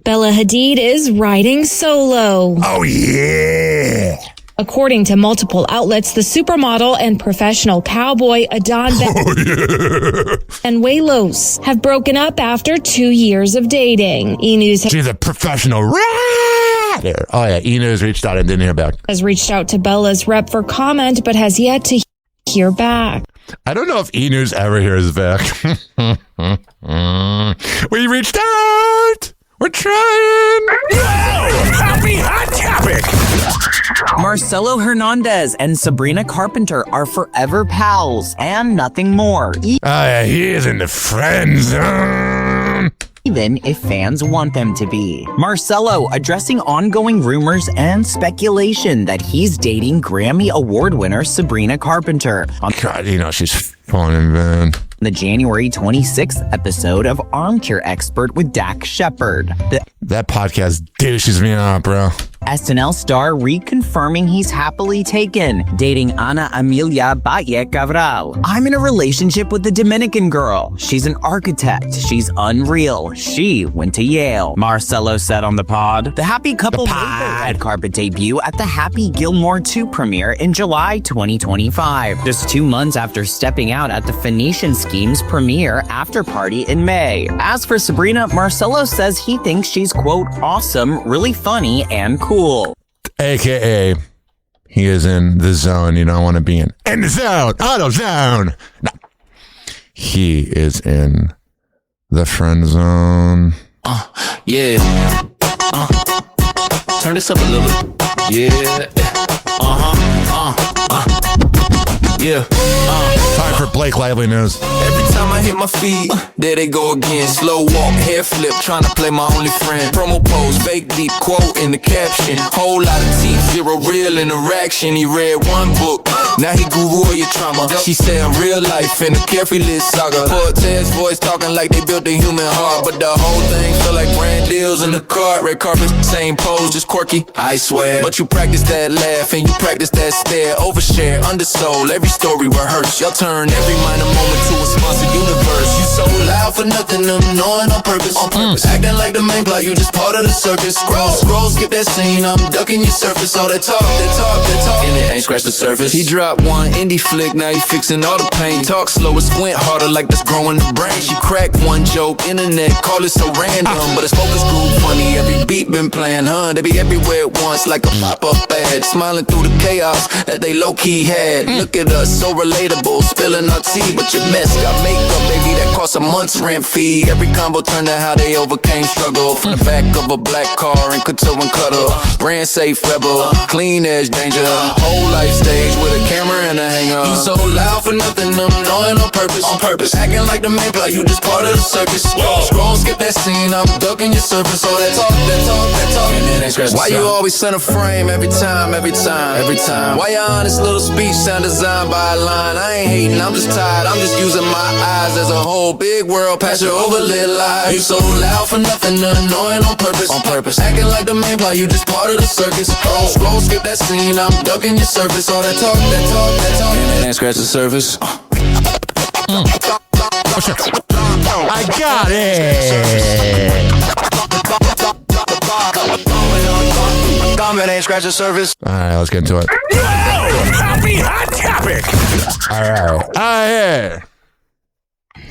Speaker 7: Bella Hadid is riding solo.
Speaker 1: Oh, yeah.
Speaker 7: According to multiple outlets, the supermodel and professional cowboy Adon and Waylos have broken up after 2 years of dating. E-News
Speaker 1: She's a professional rider. Oh, yeah. E-News reached out and didn't hear back.
Speaker 7: Has reached out to Bella's rep for comment, but has yet to hear back.
Speaker 1: I don't know if E-News ever hears back. We reached out. We're trying.
Speaker 2: Whoa! Happy Hot Topic!
Speaker 19: Marcelo Hernandez and Sabrina Carpenter are forever pals and nothing more.
Speaker 1: Yeah, he is in the friend zone.
Speaker 19: Even if fans want them to be. Marcelo addressing ongoing rumors and speculation that he's dating Grammy Award winner Sabrina Carpenter.
Speaker 1: God, you know, she's falling, man.
Speaker 19: The January 26th episode of Armchair Expert with Dax Shepard.
Speaker 1: That podcast douches me up, bro.
Speaker 19: SNL star reconfirming he's happily taken, dating Ana Emilia Valle Cabral. I'm in a relationship with a Dominican girl. She's an architect. She's unreal. She went to Yale. Marcelo said on the pod. The happy couple made their red carpet debut at the Happy Gilmore 2 premiere in July 2025, just 2 months after stepping out at the Phoenician Schemes premiere after party in May. As for Sabrina, Marcelo says he thinks she's, quote, awesome, really funny, and cool.
Speaker 1: AKA, he is in the zone you don't want to be in. In the zone! Auto zone! No. He is in the friend zone.
Speaker 20: Yeah. Turn this up a little. Yeah. Yeah.
Speaker 1: Time for Blake Lively news.
Speaker 20: Every time I hit my feet, there they go again. Slow walk, hair flip, trying to play my only friend. Promo pose, fake deep quote in the caption. Whole lot of teeth, zero real interaction. He read one book, Now he guru of your trauma. She said in real life in a carefree lit saga. Cortez voice talking like they built a human heart, but the whole thing feel like brand deals in the car. Red carpet, same pose, just quirky, I swear. But you practice that laugh and you practice that stare. Overshare, undersold, every story rehearsed. Y'all turn every minor moment to a sponsored universe. You so loud for nothing, annoying on purpose. Acting like the main plot, you just part of the circus. Scroll, skip that scene, I'm ducking your surface. All that talk, and it ain't scratch the surface. He dropped one indie flick, now he fixing all the pain. Talk slower, squint harder, like that's growing the brain. She cracked one joke, internet, call it so random, but it's focus group funny, every beat been playing, huh? They be everywhere at once, like a pop-up ad. Smiling through the chaos that they low-key had. Look at us, so relatable, spilling our tea, but your mess got makeup, baby, that costs a month's rent fee. Every combo turned to how they overcame struggle. From the back of a black car and couture and cutter. Brand safe rebel, clean edge danger. Whole life stage with a camera and a hanger. You so loud for nothing, annoying on purpose. Acting like the main plot, you just part of the circus. Scroll, skip that scene, I'm ducking your surface. All that talk, and it ain't scratch the surface. Why you always center frame every time? Why your honest little speech sound designed by a line? I ain't hating, I'm just tired, I'm just using my eyes as a whole big world past your overlit life. You so loud for nothing, annoying on purpose. Acting like the main plot, you just part of the circus. Scroll, skip that scene, I'm ducking your surface. All that talk, and it ain't scratch the surface.
Speaker 1: I got it.
Speaker 20: It ain't scratch the surface.
Speaker 1: All right, let's get into it.
Speaker 2: Happy Hot Topic.
Speaker 1: All right. Yeah.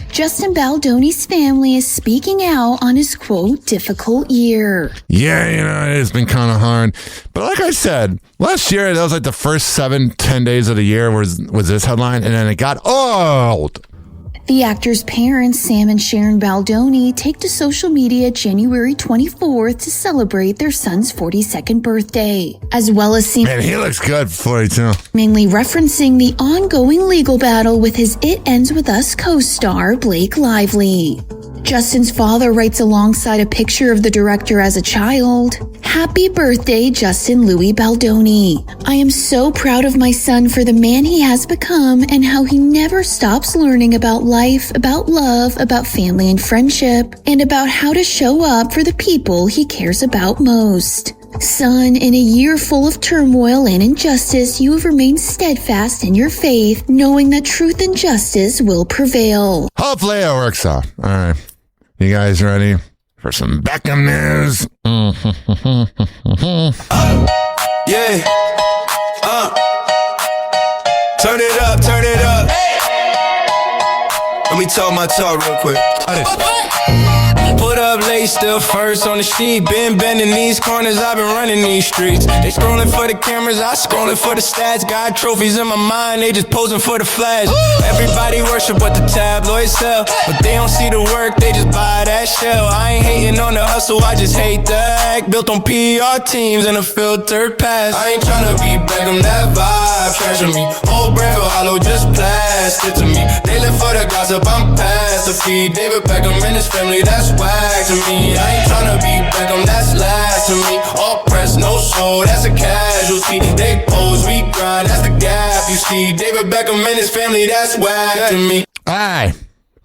Speaker 5: Justin Baldoni's family is speaking out on his, quote, difficult year.
Speaker 1: Yeah, it's been kind of hard. But like I said, last year, that was like the first 7-10 days of the year was this headline, and then it got old.
Speaker 5: The actor's parents, Sam and Sharon Baldoni, take to social media January 24th to celebrate their son's 42nd birthday, as well as
Speaker 1: Man, he looks good for 42.
Speaker 5: Mainly referencing the ongoing legal battle with his It Ends With Us co-star, Blake Lively. Justin's father writes alongside a picture of the director as a child, "Happy birthday, Justin Louis Baldoni. I am so proud of my son for the man he has become and how he never stops learning about life, about love, about family and friendship, and about how to show up for the people he cares about most. Son, in a year full of turmoil and injustice, you have remained steadfast in your faith, knowing that truth and justice will prevail."
Speaker 1: Hopefully it works out. All right. You guys ready for some Beckham news?
Speaker 20: Yeah. Turn it up. Let me talk my talk real quick. Put up late, still first on the sheet. Been bending these corners, I've been running these streets. They scrolling for the cameras, I scrolling for the stats. Got trophies in my mind, they just posing for the flash. Everybody worship what the tabloids sell, but they don't see the work, they just buy that shell. I ain't hating on the hustle, I just hate the act. Built on PR teams and a filtered past. I ain't tryna be Beckham, that vibe treasure me. Whole brand feel hollow, just plastic to me. They live for the gossip, I'm past the feed. David Beckham and his family, that's whack to me. I ain't tryna be Beckham, that's last to me. All press, no show, that's a casualty. They pose, we grind, that's the gap you see. David Beckham and his family, that's whack to me.
Speaker 1: All right,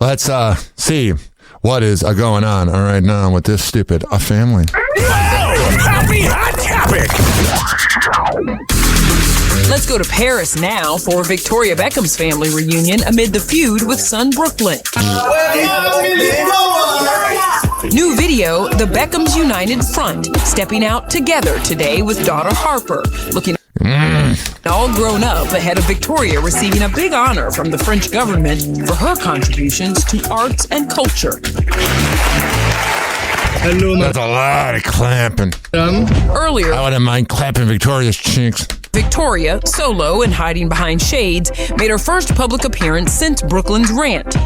Speaker 1: let's see what is going on right now with this stupid family.
Speaker 2: Happy Hot Topic.
Speaker 17: Let's go to Paris now for Victoria Beckham's family reunion amid the feud with son Brooklyn. New video, the Beckhams United Front, stepping out together today with daughter Harper, looking all grown up ahead of Victoria receiving a big honor from the French government for her contributions to arts and culture.
Speaker 1: That's a lot of clapping.
Speaker 17: Earlier,
Speaker 1: I wouldn't mind clapping Victoria's cheeks.
Speaker 17: Victoria, solo and hiding behind shades, made her first public appearance since Brooklyn's rant.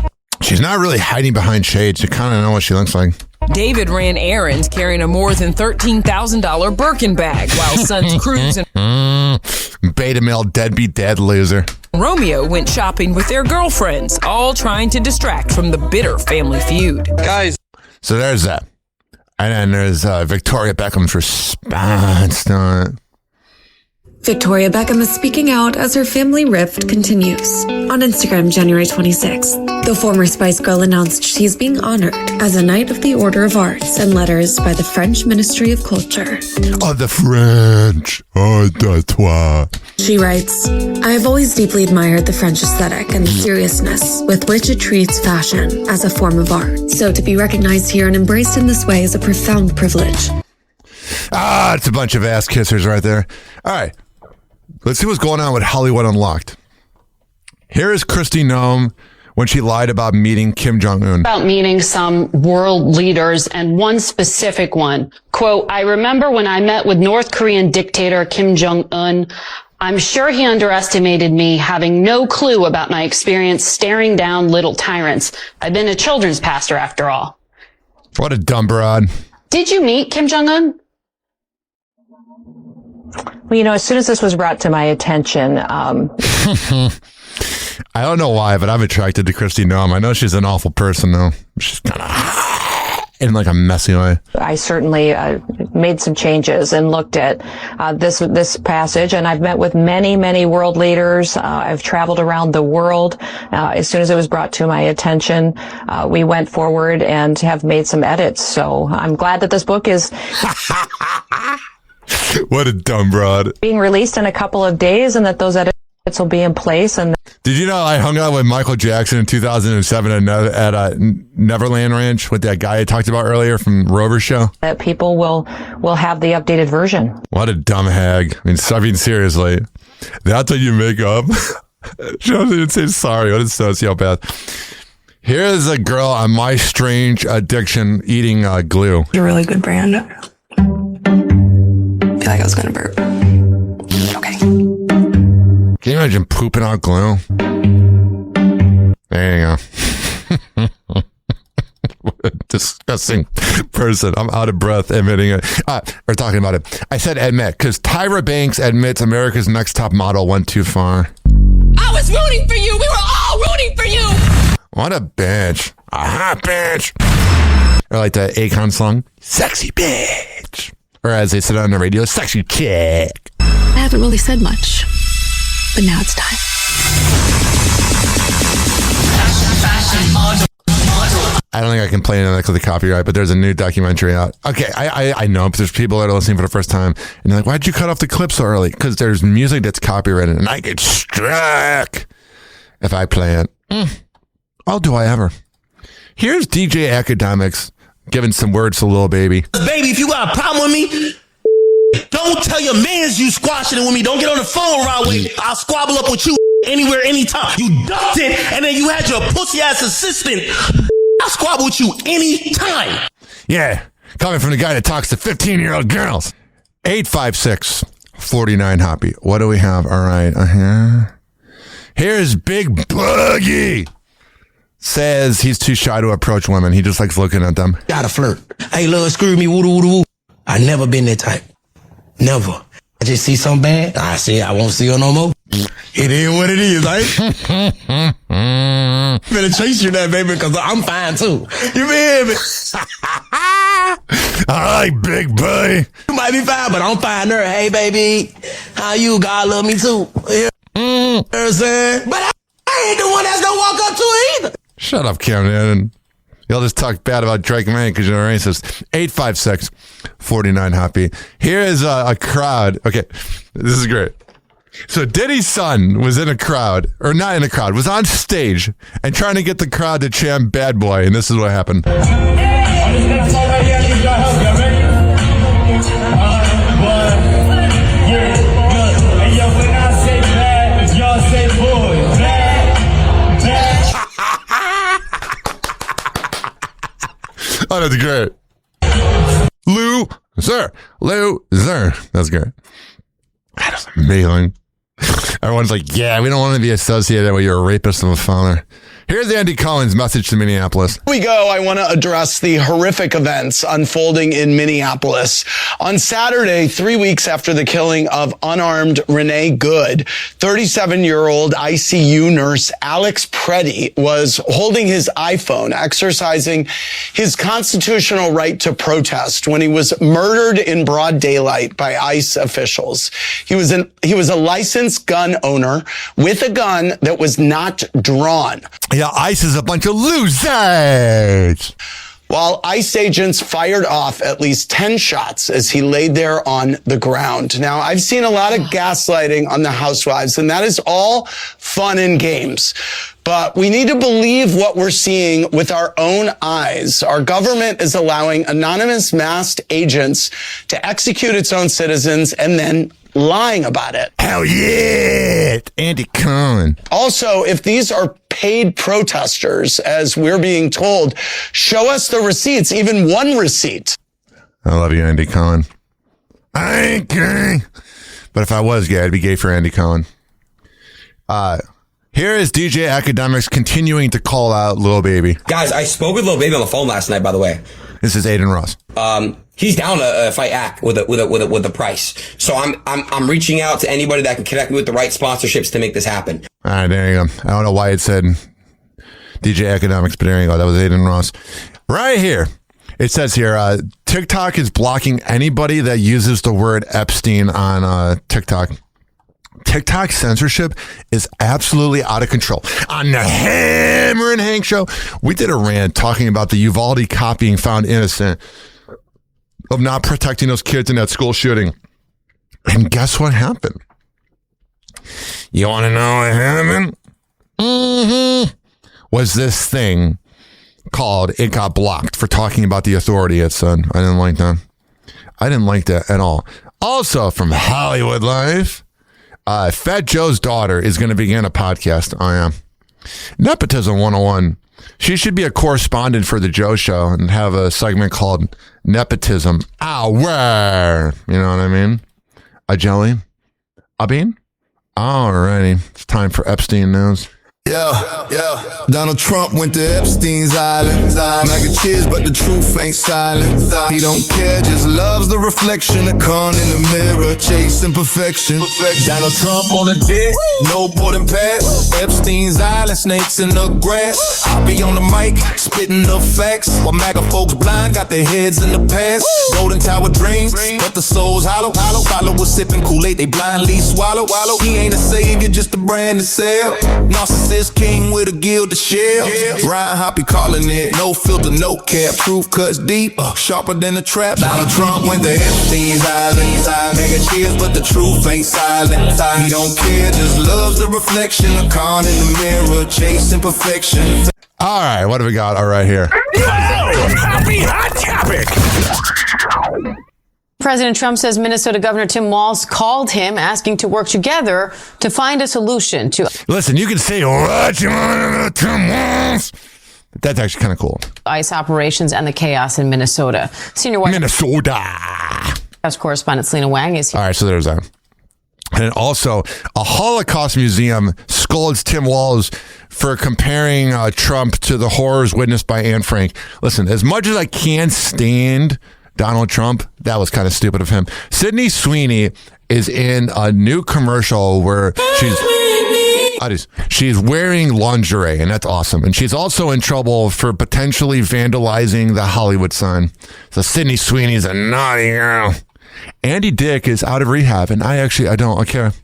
Speaker 1: She's not really hiding behind shades. You kind of know what she looks like.
Speaker 17: David ran errands carrying a more than $13,000 Birkin bag while sons Cruz and
Speaker 1: beta male deadbeat dad loser
Speaker 17: Romeo went shopping with their girlfriends, all trying to distract from the bitter family feud.
Speaker 1: Guys. So there's that. And then there's Victoria Beckham's response to it.
Speaker 13: Victoria Beckham is speaking out as her family rift continues. On Instagram, January 26th, the former Spice Girl announced she's being honored as a Knight of the Order of Arts and Letters by the French Ministry of Culture.
Speaker 1: Oh, the French. Oh, de toi.
Speaker 13: She writes, I have always deeply admired the French aesthetic and the seriousness with which it treats fashion as a form of art. So to be recognized here and embraced in this way is a profound privilege.
Speaker 1: Ah, it's a bunch of ass kissers right there. All right. Let's see what's going on with Hollywood Unlocked. Here is Kristi Noem when she lied about meeting Kim Jong-un.
Speaker 8: About meeting some world leaders and one specific one. Quote, I remember when I met with North Korean dictator Kim Jong-un, I'm sure he underestimated me, having no clue about my experience staring down little tyrants. I've been a children's pastor after all.
Speaker 1: What a dumb broad.
Speaker 8: Did you meet Kim Jong-un?
Speaker 10: Well, as soon as this was brought to my attention,
Speaker 1: I don't know why, but I'm attracted to Kristi Noem. I know she's an awful person, though. She's kind of in like a messy way.
Speaker 10: I certainly made some changes and looked at this passage, and I've met with many, many world leaders. I've traveled around the world. As soon as it was brought to my attention, we went forward and have made some edits. So I'm glad that this book is...
Speaker 1: What a dumb broad.
Speaker 10: Being released in a couple of days, and that those edits will be in place. And
Speaker 1: did you know I hung out with Michael Jackson in 2007 at Neverland Ranch with that guy I talked about earlier from Rover's show?
Speaker 10: That people will have the updated version.
Speaker 1: What a dumb hag. I mean, seriously. That's what you make up? She didn't say sorry. What a sociopath. Here's a girl on My Strange Addiction eating glue.
Speaker 22: It's a really good brand. I feel like I was going to burp. Okay.
Speaker 1: Can you imagine pooping out glue? There you go. What a disgusting person. I'm out of breath admitting it. We're talking about it. I said admit because Tyra Banks admits America's Next Top Model went too far.
Speaker 23: I was rooting for you. We were all rooting for you.
Speaker 1: What a bitch. A hot bitch. Or like the Akon song, Sexy Bitch. Or as they said on the radio, Sexy Chick.
Speaker 27: I haven't really said much, but now it's time.
Speaker 1: I don't think I can play anything because of the copyright, but there's a new documentary out. Okay, I know, but there's people that are listening for the first time, and they're like, why'd you cut off the clip so early? Because there's music that's copyrighted, and I get struck if I play it. Oh, do I ever? Here's DJ Academics giving some words to Lil Baby.
Speaker 24: Baby, if you got a problem with me, don't tell your mans you squashing it with me. Don't get on the phone around with me. I'll squabble up with you anywhere, anytime. You ducked it, and then you had your pussy-ass assistant. I'll squabble with you anytime.
Speaker 1: Yeah, coming from the guy that talks to 15-year-old girls. 856-49 Hoppy. What do we have? All right. Here's Big Boogie. Says he's too shy to approach women. He just likes looking at them.
Speaker 24: Gotta flirt. Hey, love, screw me, woo-doo-woo-doo-woo. I never been that type. Never. I just see something bad, I say I won't see her no more. It is what it is, right? Better chase you that, baby, because I'm fine, too. You feel me?
Speaker 1: I like Big Boy.
Speaker 24: You might be fine, but I'm fine there. Hey, baby, how you? God love me, too. You know what I'm saying? But I ain't the one that's gonna walk up to her either.
Speaker 1: Shut up, Cameron. You'll just talk bad about Drake May because you're a racist. 856-49 Hoppy. Here is a crowd. Okay, this is great. So Diddy's son was in a crowd, or not in a crowd, was on stage and trying to get the crowd to chant Bad Boy, and this is what happened. Oh, that's great. Loser. That's great. That is amazing. Everyone's like, yeah, we don't want to be associated with you're a rapist of a father. Here's Andy Cohen's message to Minneapolis.
Speaker 3: Here we go. I want to address the horrific events unfolding in Minneapolis. On Saturday, 3 weeks after the killing of unarmed Renee Good, 37-year-old ICU nurse Alex Preddy was holding his iPhone, exercising his constitutional right to protest when he was murdered in broad daylight by ICE officials. He was a licensed gun owner with a gun that was not drawn.
Speaker 1: Yeah, ICE is a bunch of losers.
Speaker 3: While ICE agents fired off at least 10 shots as he laid there on the ground. Now, I've seen a lot of gaslighting on the housewives, and that is all fun and games. But we need to believe what we're seeing with our own eyes. Our government is allowing anonymous masked agents to execute its own citizens and then lying about it.
Speaker 1: Hell yeah, Andy Cohen.
Speaker 3: Also, if these are paid protesters, as we're being told, show us the receipts, even one receipt.
Speaker 1: I love you, Andy Cohen. I ain't gay. But if I was gay, I'd be gay for Andy Cohen. Here is DJ Academics continuing to call out Lil Baby.
Speaker 4: Guys, I spoke with Lil Baby on the phone last night, by the way.
Speaker 1: This is Aiden Ross.
Speaker 4: He's down to fight Act with a price. So I'm reaching out to anybody that can connect me with the right sponsorships to make this happen.
Speaker 1: All right, there you go. I don't know why it said DJ Academics, but there you go. That was Aiden Ross. Right here. It says here, TikTok is blocking anybody that uses the word Epstein on TikTok. TikTok censorship is absolutely out of control. On the Hammer and Hank show, we did a rant talking about the Uvalde cop being found innocent of not protecting those kids in that school shooting. And guess what happened? You want to know what happened? Was this thing called It Got Blocked for talking about the authority, it said. I didn't like that. I didn't like that at all. Also from Hollywood Life, Fat Joe's daughter is going to begin a podcast. Oh, yeah. Nepotism 101. She should be a correspondent for the Joe Show and have a segment called Nepotism Hour. You know what I mean? A jelly? A bean? Alrighty. It's time for Epstein News.
Speaker 9: Yeah. Donald Trump went to Epstein's Island. Mac and cheers, but the truth ain't silent. He don't care, just loves the reflection of con in the mirror, chasing perfection. Donald Trump on a jet, no boarding pass. Epstein's Island, snakes in the grass. I'll be on the mic, spitting the facts. While MAGA folks blind, got their heads in the past. Golden Tower dreams, but the soul's hollow. Followers sipping Kool-Aid, they blindly swallow. He ain't a savior, just a brand to sell. Narcissist king with a guild to shell. Ryan Hoppe calling it no filter, no cap. Truth cuts deep, sharper than a trap. Donald Trump went to Epstein's Island. Mega cheers, but the truth ain't silent. He don't care, just loves the reflection of con in the mirror, chasing perfection.
Speaker 1: All right, what do we got? All right, here.
Speaker 2: Happy Hot Topic.
Speaker 14: President Trump says Minnesota Governor Tim Walz called him asking to work together to find a solution to...
Speaker 1: Listen, you can say what you want to Tim Walz. That's actually kind of cool.
Speaker 14: ICE operations and the chaos in Minnesota. Senior White House correspondent Selena Wang is here.
Speaker 1: All right, so there's that. And also, a Holocaust museum scolds Tim Walz for comparing Trump to the horrors witnessed by Anne Frank. Listen, as much as I can't stand Donald Trump, that was kind of stupid of him. Sydney Sweeney is in a new commercial where she's wearing lingerie, and that's awesome. And she's also in trouble for potentially vandalizing the Hollywood sign. So Sydney Sweeney's a naughty girl. Andy Dick is out of rehab, and I don't care.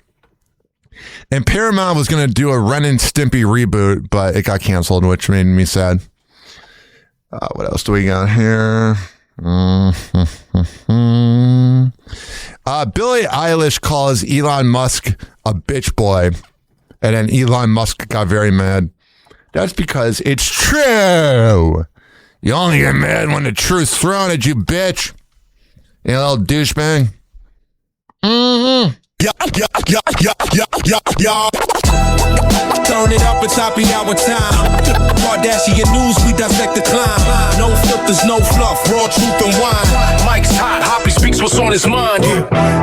Speaker 1: And Paramount was going to do a Ren and Stimpy reboot, but it got canceled, which made me sad. What else do we got here? Billie Eilish calls Elon Musk a bitch boy, and then Elon Musk got very mad. That's because it's true. You only get mad when the truth's thrown at you, bitch. You little douchebag.
Speaker 9: Turn it up, it's happy hour time. Kardashian news, we dissect the climb. No filter,
Speaker 24: but there's no fluff, raw truth and wine. Mike's hot, Hoppy speaks what's on his mind.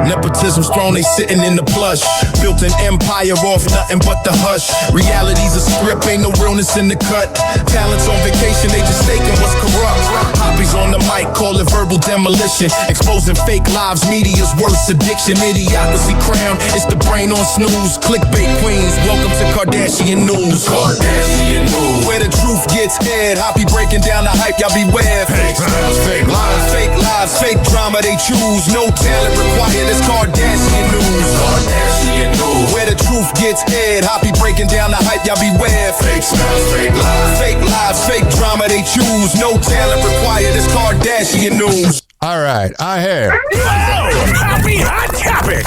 Speaker 24: Nepotism's throne, they sitting in the plush. Built an empire off nothing but the hush. Reality's a script, ain't no realness in the cut. Talents on vacation, they just taking what's corrupt. Hoppy's on the mic, call it verbal demolition. Exposing fake lives, media's worst addiction. Idiocracy crown, it's the brain on snooze. Clickbait queens, welcome to Kardashian News. Kardashian News, where the truth gets aired. Hoppy breaking down the hype, y'all beware. Fake lives, fake lives, fake lives, fake drama they choose. No talent required, it's Kardashian News. Kardashian News, where the truth gets aired. Hoppy breaking down the hype, y'all beware. Fake smiles, fake lives, fake drama they choose. No talent required, it's Kardashian News.
Speaker 1: All right, I hear.
Speaker 24: Happy hot topic.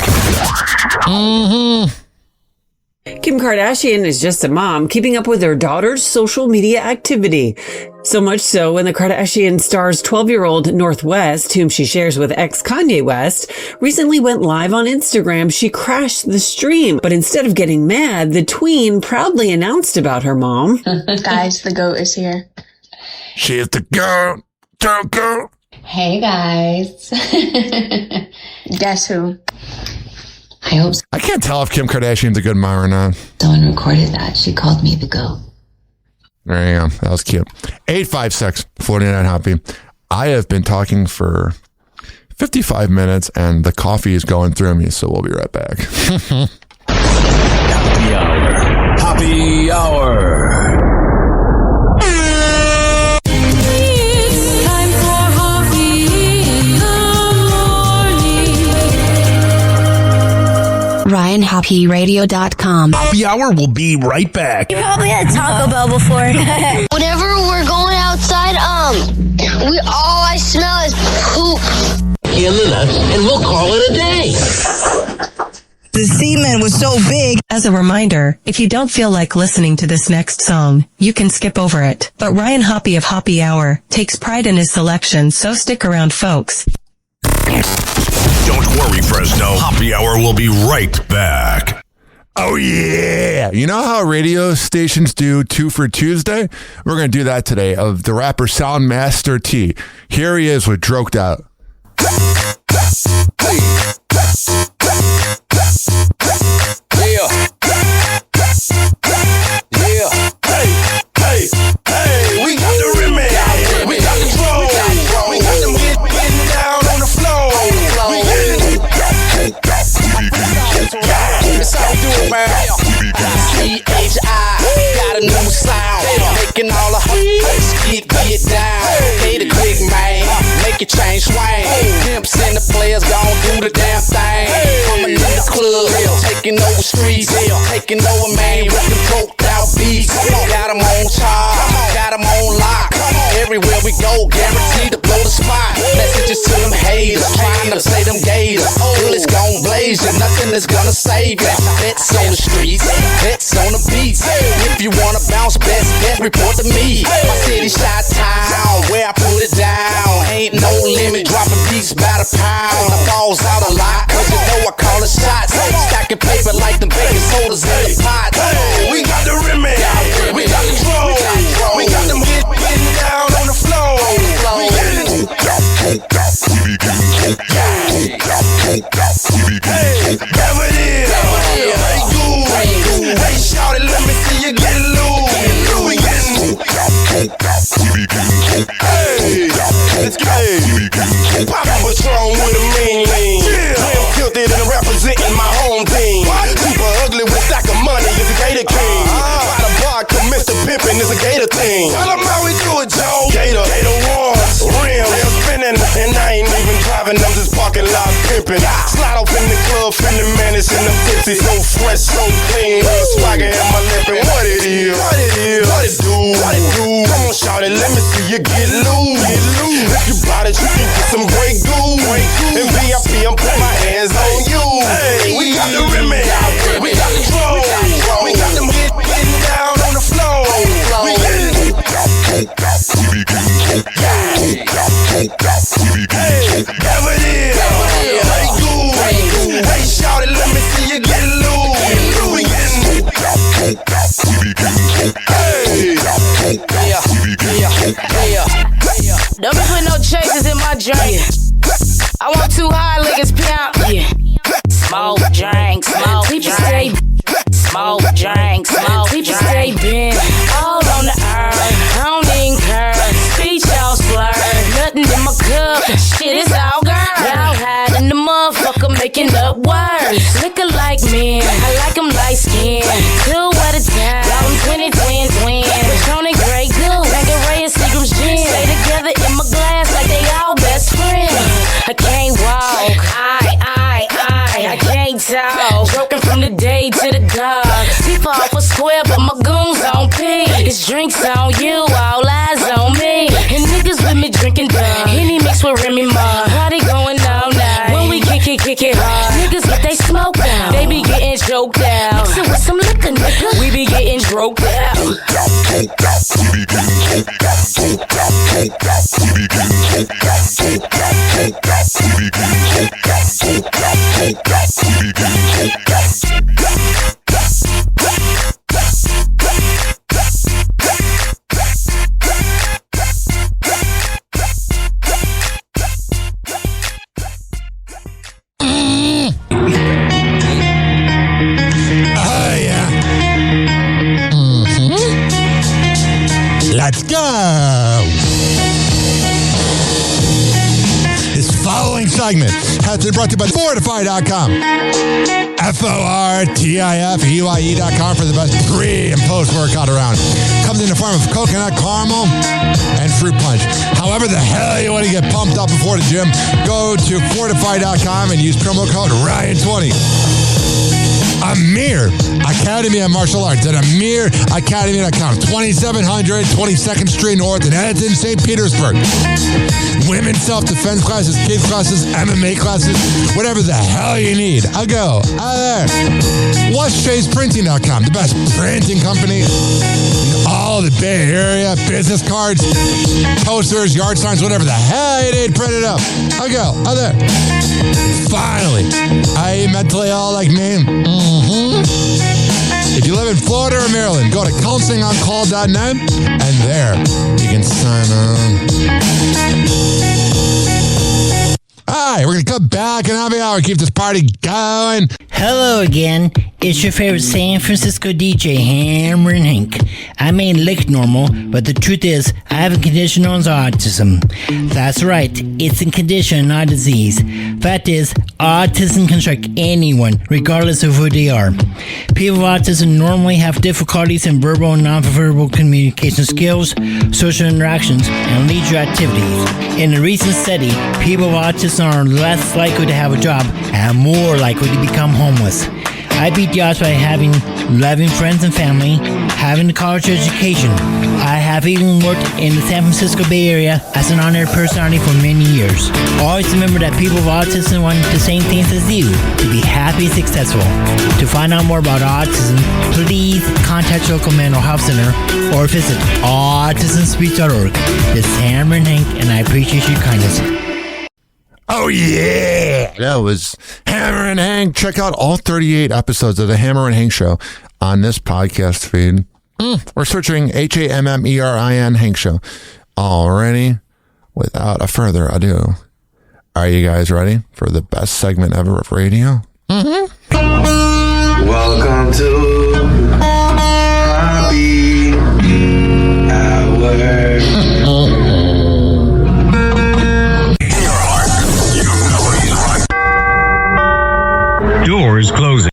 Speaker 6: Kim Kardashian is just a mom keeping up with her daughter's social media activity. So much so, when the Kardashian star's 12-year-old Northwest, whom she shares with ex-Kanye West, recently went live on Instagram, she crashed the stream. But instead of getting mad, the tween proudly announced about her mom.
Speaker 12: Guys, the goat is here.
Speaker 1: She is the goat. Goat.
Speaker 12: Hey, guys. Guess who? I hope so.
Speaker 1: I can't tell if Kim Kardashian's a good mom or not.
Speaker 12: Someone recorded that. She called me the goat.
Speaker 1: There you go. That was cute. 856-49 Hoppy. I have been talking for 55 minutes and the coffee is going through me, so we'll be right back.
Speaker 2: Happy Hour. Happy Hour.
Speaker 15: RyanHappyRadio.com.
Speaker 2: Happy Hour will be right back.
Speaker 15: You probably had Taco Bell before.
Speaker 16: Whenever we're going outside, all I smell is poop.
Speaker 21: Kill us, and we'll call it a day.
Speaker 25: The semen was so big. As a reminder, if you don't feel like listening to this next song, you can skip over it. But Ryan Hoppy of Hoppy Hour takes pride in his selection, so stick around, folks.
Speaker 2: Don't worry, Fresno. Happy Hour will be right back.
Speaker 1: Oh, yeah. You know how radio stations do 2 for Tuesday? We're going to do that today of the rapper Soundmaster T. Here he is with Droked Out.
Speaker 24: Hey, we got the remedy. We got the flow. We got them getting down on the floor. It's all good, man.
Speaker 21: C-H-I, got a new sound. Making all the hoes get down. Pay the quick, man. Make it change swing. Pimps and the players gon' do the damn thing. Coming in the club, taking over streets. Taking over, man, with the broke out beats. Got them on charge, got them on lock. Everywhere we go, guaranteed to blow the spot. Messages to them haters, trying to say them gators. Bullets gon' blaze you, nothing is gonna save you. Bets on the streets, bets on the beats. If you wanna bounce, best report to me. My city shot town, where I put it down. Ain't no limit, dropping beats by the pound. I falls out a lot, cause you know I call it shots. Stacking paper like the baking sodas in the pot.
Speaker 24: We got the remedy. We got the flow. We got them getting down on the floor. Hey, whatever it is. Hey, shout it, let me see you get loose. Hey, let's go. Poppin' Patron with a mean lean. Slim tilted and representing my home team. Super ugly with stack of money is a Gator King. By the vodka, Mr. Pimpin' is a Gator team. Tell them how we do it, Joe. Gator Wars, rims spinning, and I ain't even driving, I'm just parking lot pimping. Slide off in the club, finna manage in them tipsy, so fresh, so clean. Swagger in my lippin', what it is, what it do. Come on, shout it, let me see you get loose. If you bought it, you can get some great goo. In VIP, I'm putting my hands on you. Hey, we got the remedy, we got the flow. We got them getting down on the floor. We getting hey, whatever it is. Hey, shout it, let me see you get loose. We getting hey,
Speaker 5: Don't be putting no chasers in my drink. I want 2 high liquors, pimp. Yeah. Smoke, drink, smoke, drink. Smoke, drink, smoke, people stay bent all on the earth. I don't even curse, speech all slur. Nothing in my cup, shit is all girl. Y'all hiding the motherfucker making up words. Liquor like men, I like them light skin. 2 at a time, I'm 20 twin. Patron and Grey Goose, Tanqueray and Seagram's gin. Stay together in my glass like they all best friends. I can't walk, I can't talk. Broken from the day to the dark. People off a square, but my goons on P. It's drinks on you, all eyes on me. And niggas with me drinking dumb. Henny mixed with Remy Ma. Party going all night. When we kick it hard. Niggas get they smoke out. They be getting choked out. Mix it with some liquor, nigga. We be getting droked out.
Speaker 1: Let's go! This following segment has been brought to you by Fortify.com. FORTIFEYE.com for the best pre- and post-workout around. Comes in the form of coconut caramel and fruit punch. However the hell you want to get pumped up before the gym, go to Fortify.com and use promo code Ryan20. Amir Academy of Martial Arts at AmirAcademy.com. 2700 22nd Street North in Edmonton, St. Petersburg. Women's self-defense classes, kids classes, MMA classes, whatever the hell you need. I'll go. There. WhatShay'sPrinting.com, the best printing company in all the Bay Area. Business cards, posters, yard signs, whatever the hell you need printed up. I'll go. There. Finally, are you mentally ill like me? If you live in Florida or Maryland, go to counselingoncall.net and there you can sign on. All right, we're going to come back in half an hour and keep this party going.
Speaker 7: Hello again. It's your favorite San Francisco DJ, Hammer and Hank. I may look normal, but the truth is, I have a condition known as autism. That's right, it's a condition, not a disease. Fact is, autism can strike anyone, regardless of who they are. People with autism normally have difficulties in verbal and non-verbal communication skills, social interactions, and leisure activities. In a recent study, people with autism are less likely to have a job and more likely to become homeless. I beat the odds by having loving friends and family, having a college education. I have even worked in the San Francisco Bay Area as an honored personality for many years. Always remember that people with autism want the same things as you, to be happy and successful. To find out more about autism, please contact your local mental health center or visit autismspeech.org. This is Hammer and Hank, and I appreciate your kindness.
Speaker 1: Oh, yeah. That was Hammer and Hank. Check out all 38 episodes of the Hammer and Hank Show on this podcast feed. We're searching HAMMERIN Hank Show. Already, without a further ado, are you guys ready for the best segment ever of radio?
Speaker 11: Welcome to Happy Hour.
Speaker 18: Doors closing.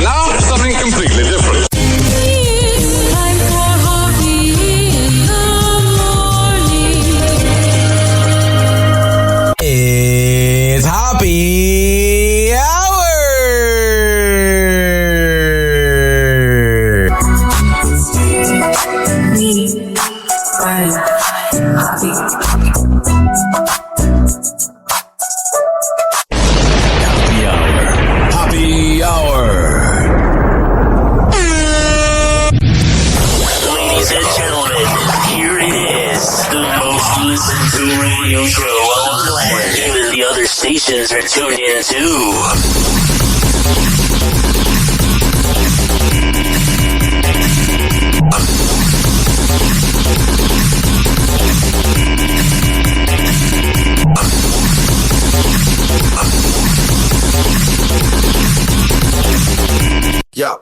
Speaker 18: Now something completely different.
Speaker 24: It's Hoppe Hour. Hoppe Hour.
Speaker 19: Ladies and gentlemen, here it is, the
Speaker 8: Listen to the radio show. I'm glad even the other stations are tuned in too.
Speaker 9: Yeah.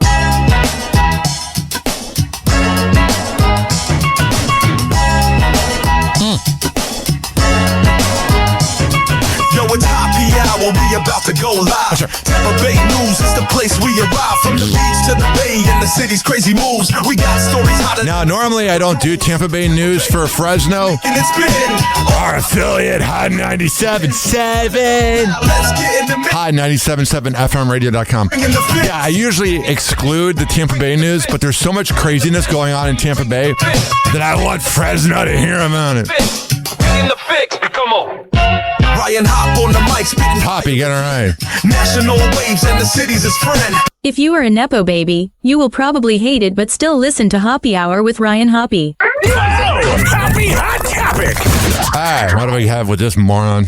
Speaker 9: Yo, it's Hoppe Hour, we about to go live. Tampa Bay News is the place we arrive. From the beach to the bay and the city's crazy moves. We got stories how to...
Speaker 1: Now, normally I don't do Tampa Bay News for Fresno.
Speaker 9: And it's been...
Speaker 1: Our affiliate, Hot 97.7.
Speaker 9: Let's get in the mix.
Speaker 1: Hot 97.7 FMradio.com. Yeah, I usually exclude the Tampa Bay News, but there's so much craziness going on in Tampa Bay that I want Fresno to hear about it.
Speaker 18: In the fix, come on.
Speaker 9: Ryan Hoppe on the mic spitting.
Speaker 1: Hoppe, get it right.
Speaker 9: National waves and the city's his friend.
Speaker 11: If you are a Nepo baby, you will probably hate it but still listen to Hoppe Hour with Ryan Hoppe.
Speaker 2: Happy hot topic.
Speaker 1: All right, what do we have with this moron?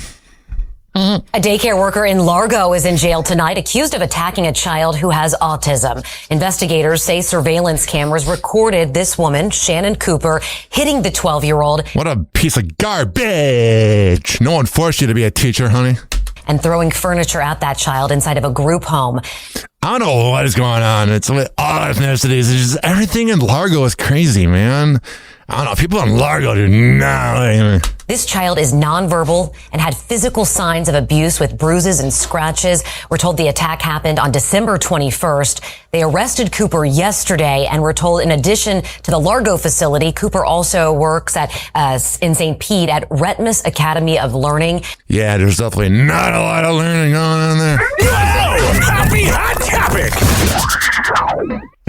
Speaker 13: A daycare worker in Largo is in jail tonight, accused of attacking a child who has autism. Investigators say surveillance cameras recorded this woman, Shannon Cooper, hitting the 12-year-old.
Speaker 1: What a piece of garbage. No one forced you to be a teacher, honey.
Speaker 13: And throwing furniture at that child inside of a group home.
Speaker 1: I don't know what is going on. It's with all ethnicities. It's just everything in Largo is crazy, man. I don't know. People in Largo do not.
Speaker 13: This child is nonverbal and had physical signs of abuse with bruises and scratches. We're told the attack happened on December 21st. They arrested Cooper yesterday, and we're told in addition to the Largo facility, Cooper also works at in St. Pete at Retmus Academy of Learning.
Speaker 1: Yeah, there's definitely not a lot of learning going on there.
Speaker 2: Happy hot topic.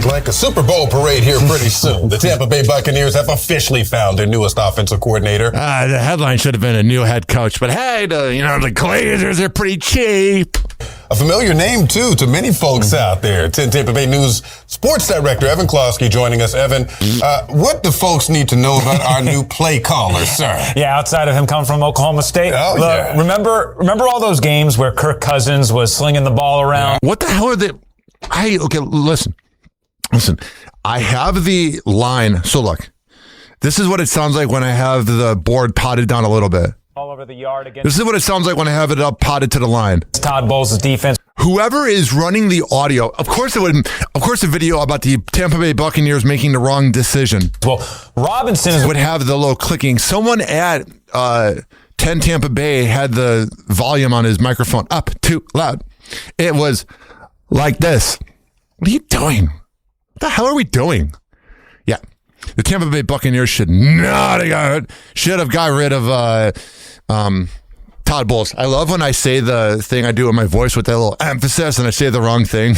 Speaker 17: Like a Super Bowl parade here pretty soon. The Tampa Bay Buccaneers have officially found their newest offensive coordinator.
Speaker 1: The headline should have been a new head coach, but hey, the Glazers are pretty cheap.
Speaker 17: A familiar name, too, to many folks out there. Tampa Bay News sports director Evan Klosky joining us. Evan, what do folks need to know about our new play caller, sir?
Speaker 19: Yeah, outside of him coming from Oklahoma State.
Speaker 17: Oh,
Speaker 19: Look,
Speaker 17: yeah.
Speaker 19: Remember all those games where Kirk Cousins was slinging the ball around?
Speaker 1: What the hell are they? Hey, okay, listen, I have the line. So look, this is what it sounds like when I have the board potted down a little bit.
Speaker 19: All over the yard again.
Speaker 1: This is what it sounds like when I have it up potted to the line.
Speaker 19: It's Todd Bowles' defense.
Speaker 1: Whoever is running the audio, of course the video about the Tampa Bay Buccaneers making the wrong decision.
Speaker 19: Well, Robinson
Speaker 1: would have the little clicking. Someone at 10 Tampa Bay had the volume on his microphone up too loud. It was like this. What are you doing? What the hell are we doing? Yeah. The Tampa Bay Buccaneers should have got rid of Todd Bowles. I love when I say the thing I do in my voice with that little emphasis and I say the wrong thing.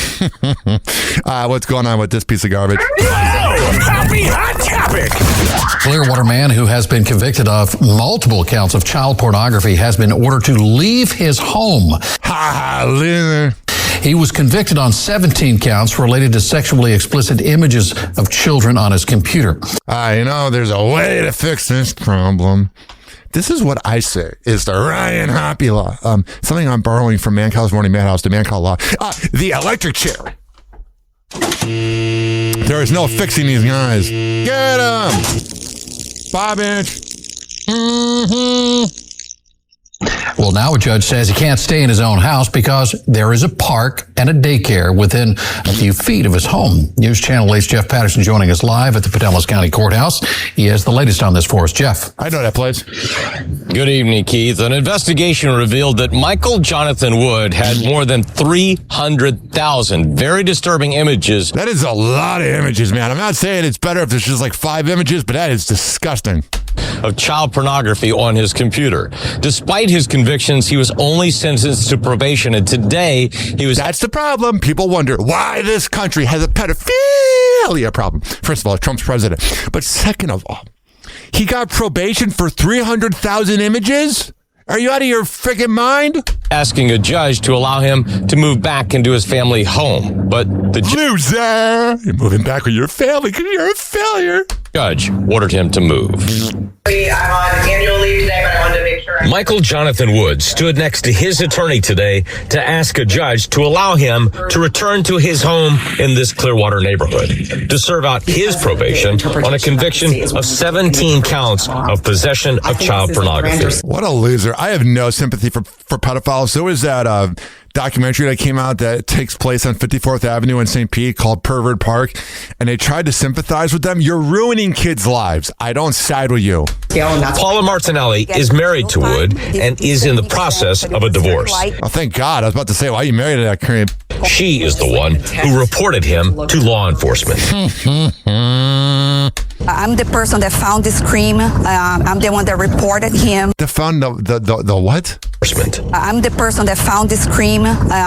Speaker 1: What's going on with this piece of garbage?
Speaker 2: Happy hot topic.
Speaker 20: Clearwater man who has been convicted of multiple counts of child pornography has been ordered to leave his home. He was convicted on 17 counts related to sexually explicit images of children on his computer.
Speaker 1: There's a way to fix this problem. This is what I say is the Ryan Hoppe law. Something I'm borrowing from Man Call's Morning Madhouse, the Man Call law. The electric chair. There is no fixing these guys. Get them. 5-inch.
Speaker 20: Well, now a judge says he can't stay in his own house because there is a park and a daycare within a few feet of his home. News Channel 8's Jeff Patterson joining us live at the Pinellas County Courthouse. He has the latest on this for us. Jeff.
Speaker 1: I know that place.
Speaker 26: Good evening, Keith. An investigation revealed that Michael Jonathan Wood had more than 300,000 very disturbing images.
Speaker 1: That is a lot of images, man. I'm not saying it's better if there's just like 5 images, but that is disgusting.
Speaker 26: Of child pornography on his computer. Despite his convictions, he was only sentenced to probation, and today he was...
Speaker 1: That's the problem. People wonder why this country has a pedophilia problem. First of all, Trump's president. But second of all, he got probation for 300,000 images? Are you out of your freaking mind?
Speaker 26: Asking a judge to allow him to move back into his family home. But the
Speaker 1: loser! You're moving back with your family because you're a failure.
Speaker 26: Judge ordered him to move.
Speaker 28: I'm on annual leave today
Speaker 26: Michael Jonathan Wood stood next to his attorney today to ask a judge to allow him to return to his home in this Clearwater neighborhood to serve out his probation on a conviction of 17 counts of possession of child pornography.
Speaker 1: What a loser. I have no sympathy for pedophiles. There was that documentary that came out that takes place on 54th Avenue in St. Pete called Pervert Park, and they tried to sympathize with them. You're ruining kids' lives. I don't side with you.
Speaker 26: Paula Martinelli is married to Wood and is in the process of a divorce.
Speaker 1: Oh, thank God. I was about to say, why are you married to that creep?
Speaker 26: She is the one who reported him to law enforcement.
Speaker 3: I'm the person that found this cream. I'm the one that reported him.
Speaker 1: Found the what?
Speaker 3: I'm the person that found this cream.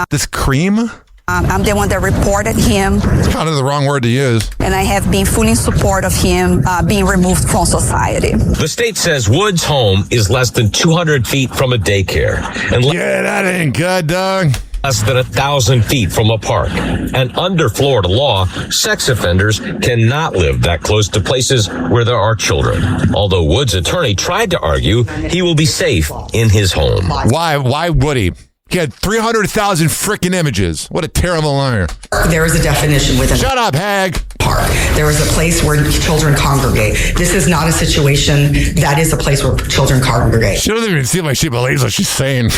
Speaker 1: This cream?
Speaker 3: I'm the one that reported him.
Speaker 1: It's kind of the wrong word to use.
Speaker 3: And I have been fully in support of him being removed from society.
Speaker 26: The state says Wood's home is less than 200 feet from a daycare. And
Speaker 1: yeah, that ain't good, dog.
Speaker 26: Less than 1,000 feet from a park. And under Florida law, sex offenders cannot live that close to places where there are children. Although Wood's attorney tried to argue he will be safe in his home.
Speaker 1: Why would he? He had 300,000 freaking images. What a terrible liar.
Speaker 4: There is a definition within.
Speaker 1: Shut up, hag.
Speaker 4: Park. There is a place where children congregate. This is not a situation that is a place where children congregate.
Speaker 1: She doesn't even seem like she believes what she's saying.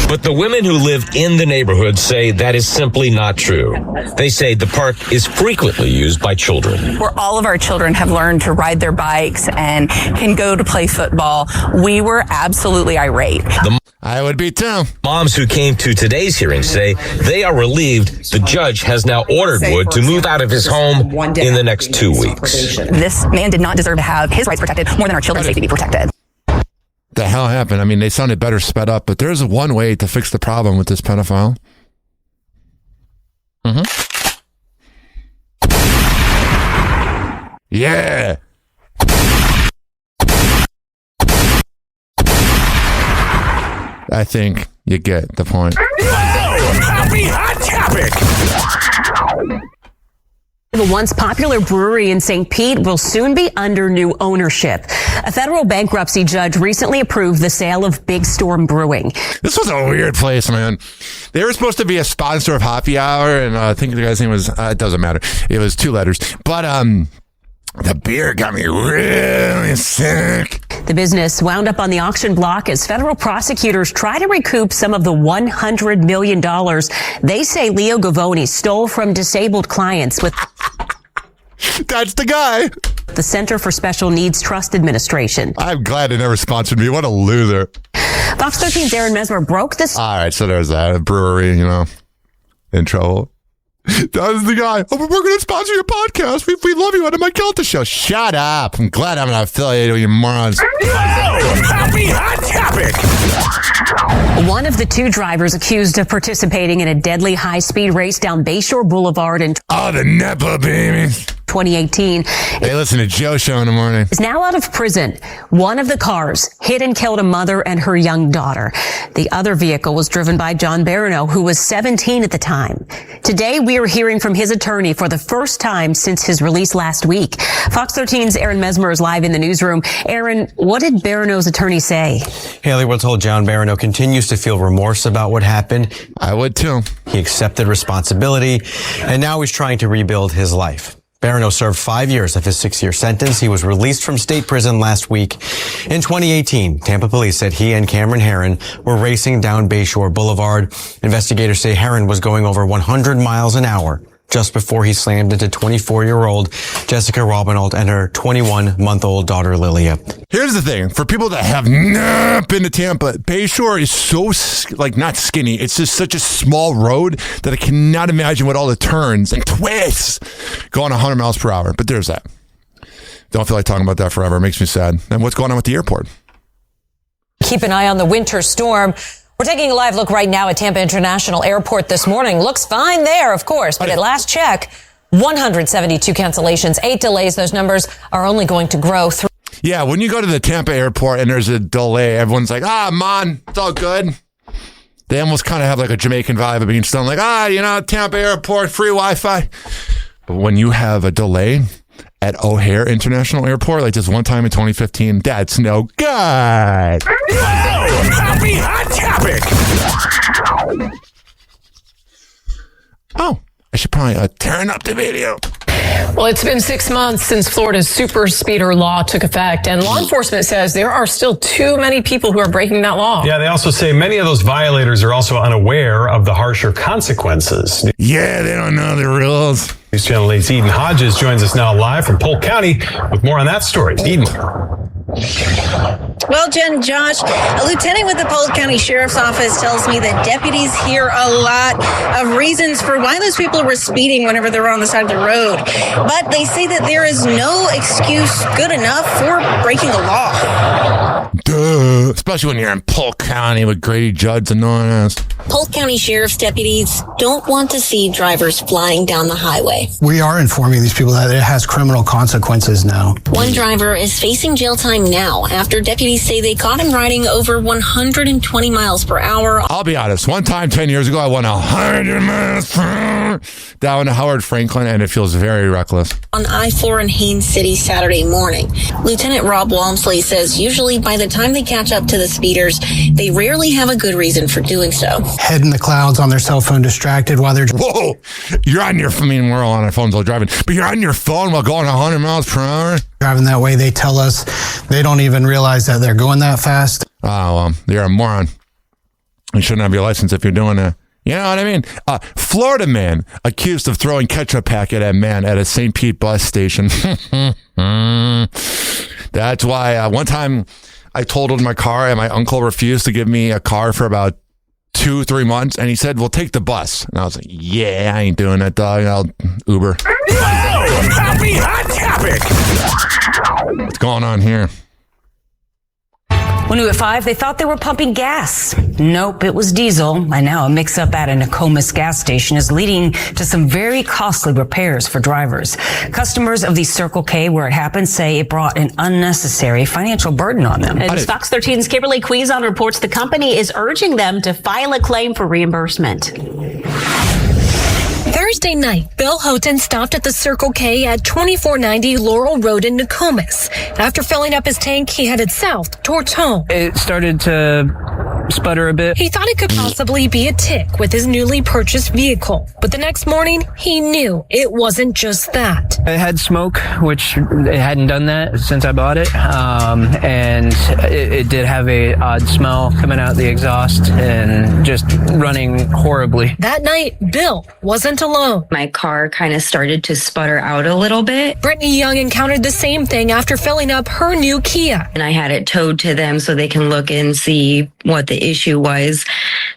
Speaker 26: But the women who live in the neighborhood say that is simply not true. They say the park is frequently used by children.
Speaker 10: Where all of our children have learned to ride their bikes and can go to play football, we were absolutely irate.
Speaker 1: I would be too.
Speaker 26: Moms who came to today's hearing say they are relieved the judge has now ordered Wood to move out of his home in the next 2 weeks.
Speaker 10: This man did not deserve to have his rights protected more than our children's safety be protected.
Speaker 1: The hell happened? I mean, they sounded better sped up, but there's one way to fix the problem with this pedophile. Yeah. I think you get the point.
Speaker 2: Happy Hot Topic!
Speaker 14: The once popular brewery in St. Pete will soon be under new ownership. A federal bankruptcy judge recently approved the sale of Big Storm Brewing.
Speaker 1: This was a weird place, man. They were supposed to be a sponsor of Hoppy Hour, and I think the guy's name was, it doesn't matter. It was 2 letters. But the beer got me really sick.
Speaker 14: The business wound up on the auction block as federal prosecutors try to recoup some of the $100 million they say Leo Gavoni stole from disabled clients with...
Speaker 1: That's the guy.
Speaker 14: The Center for Special Needs Trust Administration.
Speaker 1: I'm glad they never sponsored me. What a loser.
Speaker 14: Fox 13's Aaron Mesmer broke this.
Speaker 1: All right, so there's that. A brewery, in trouble. That's the guy. Oh, we're going to sponsor your podcast. We love you on the Mike Kelta Show. Shut up. I'm glad I'm not affiliated with you morons.
Speaker 2: Happy Hot Topic!
Speaker 14: One of the 2 drivers accused of participating in a deadly high-speed race down Bayshore Boulevard in...
Speaker 1: Oh, the Nepa babies.
Speaker 14: 2018.
Speaker 1: They listen to Joe Show in the morning.
Speaker 14: Is now out of prison. One of the cars hit and killed a mother and her young daughter. The other vehicle was driven by John Barano, who was 17 at the time. Today, we are hearing from his attorney for the first time since his release last week. Fox 13's Aaron Mesmer is live in the newsroom. Aaron, what did Barano's attorney say?
Speaker 22: Haley, we're told John Barano continues to feel remorse about what happened.
Speaker 1: I would too.
Speaker 22: He accepted responsibility, and now he's trying to rebuild his life. Barano served 5 years of his 6-year sentence. He was released from state prison last week. In 2018, Tampa police said he and Cameron Herron were racing down Bayshore Boulevard. Investigators say Herron was going over 100 miles an hour just before he slammed into 24-year-old Jessica Robinald and her 21-month-old daughter, Lilia.
Speaker 1: Here's the thing. For people that have not been to Tampa, Bayshore is so, not skinny. It's just such a small road that I cannot imagine what all the turns and twists going 100 miles per hour. But there's that. Don't feel like talking about that forever. It makes me sad. And what's going on with the airport?
Speaker 13: Keep an eye on the winter storm. We're taking a live look right now at Tampa International Airport this morning. Looks fine there, of course, but at last check, 172 cancellations, 8 delays. Those numbers are only going to grow through.
Speaker 1: Yeah, when you go to the Tampa airport and there's a delay, everyone's like, man, it's all good. They almost kind of have like a Jamaican vibe of being still like, Tampa airport, free Wi-Fi. But when you have a delay at O'Hare International Airport, like this one time in 2015. That's no good.
Speaker 2: Happy Hot Topic.
Speaker 1: Oh, I should probably turn up the video.
Speaker 6: Well, it's been 6 months since Florida's super speeder law took effect, and law enforcement says there are still too many people who are breaking that law.
Speaker 12: Yeah, they also say many of those violators are also unaware of the harsher consequences.
Speaker 1: Yeah, they don't know the rules.
Speaker 12: News Channel 8's Eden Hodges joins us now live from Polk County with more on that story. Eden.
Speaker 15: Well, Jen, Josh, a lieutenant with the Polk County Sheriff's Office tells me that deputies hear a lot of reasons for why those people were speeding whenever they're on the side of the road. But they say that there is no excuse good enough for breaking a law.
Speaker 1: Duh. Especially when you're in Polk County with Grady Judd's annoying us.
Speaker 16: Polk County Sheriff's deputies don't want to see drivers flying down the highway.
Speaker 23: We are informing these people that it has criminal consequences now.
Speaker 16: One driver is facing jail time now after deputies say they caught him riding over 120 miles per hour.
Speaker 1: I'll be honest. One time 10 years ago, I went 100 miles per hour down to Howard Franklin, and it feels very reckless.
Speaker 16: On I-4 in Haines City Saturday morning. Lieutenant Rob Walmsley says usually by the time they catch up to the speeders, they rarely have a good reason for doing so.
Speaker 23: Head in the clouds on their cell phone, distracted while they're...
Speaker 1: Whoa! You're on your... I mean, we're all on our phones while driving, but you're on your phone while going 100 miles per hour?
Speaker 23: Driving that way, they tell us they don't even realize that they're going that fast.
Speaker 1: Oh, well, you're a moron. You shouldn't have your license if you're doing that. You know what I mean? Florida man accused of throwing ketchup packet at man at a St. Pete bus station. That's why one time I totaled my car and my uncle refused to give me a car for about 2-3 months, and he said, "We'll take the bus." And I was like, "Yeah, I ain't doing that, dog. I'll Uber."
Speaker 2: Happy Hot Topic.
Speaker 1: What's going on here?
Speaker 25: Well, new at 5, they thought they were pumping gas. Nope, it was diesel. And now a mix-up at a Nokomis gas station is leading to some very costly repairs for drivers. Customers of the Circle K where it happened say it brought an unnecessary financial burden on them.
Speaker 14: And Fox 13's Kimberly Quizon reports the company is urging them to file a claim for reimbursement.
Speaker 27: Thursday night, Bill Houghton stopped at the Circle K at 2490 Laurel Road in Nokomis. After filling up his tank, he headed south towards home.
Speaker 28: It started to sputter a bit.
Speaker 27: He thought it could possibly be a tick with his newly purchased vehicle. But the next morning, he knew it wasn't just that.
Speaker 28: It had smoke, which it hadn't done that since I bought it. And it did have a odd smell coming out the exhaust and just running horribly.
Speaker 27: That night, Bill wasn't alone.
Speaker 29: My car kind of started to sputter out a little bit.
Speaker 27: Brittany Young encountered the same thing after filling up her new Kia.
Speaker 29: And I had it towed to them so they can look and see what the issue was.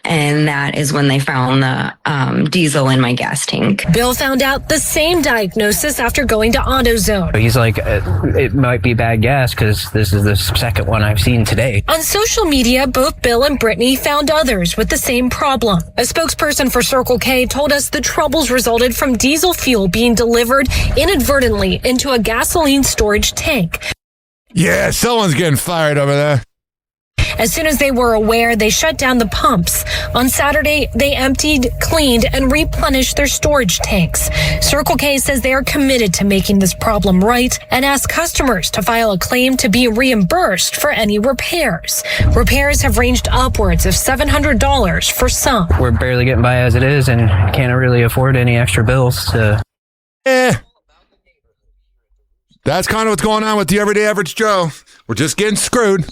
Speaker 29: And that is when they found the diesel in my gas tank.
Speaker 27: Bill found out the same diagnosis after going to AutoZone.
Speaker 28: He's like, it might be bad gas because this is the second one I've seen today.
Speaker 27: On social media, both Bill and Brittany found others with the same problem. A spokesperson for Circle K told us the troubles resulted from diesel fuel being delivered inadvertently into a gasoline storage tank.
Speaker 1: Yeah, someone's getting fired over there.
Speaker 27: As soon as they were aware, they shut down the pumps. On Saturday, they emptied, cleaned, and replenished their storage tanks. Circle K says they are committed to making this problem right and ask customers to file a claim to be reimbursed for any repairs. Repairs have ranged upwards of $700 for some.
Speaker 28: We're barely getting by as it is and can't really afford any extra bills to...
Speaker 1: That's kind of what's going on with the everyday average Joe. We're just getting screwed.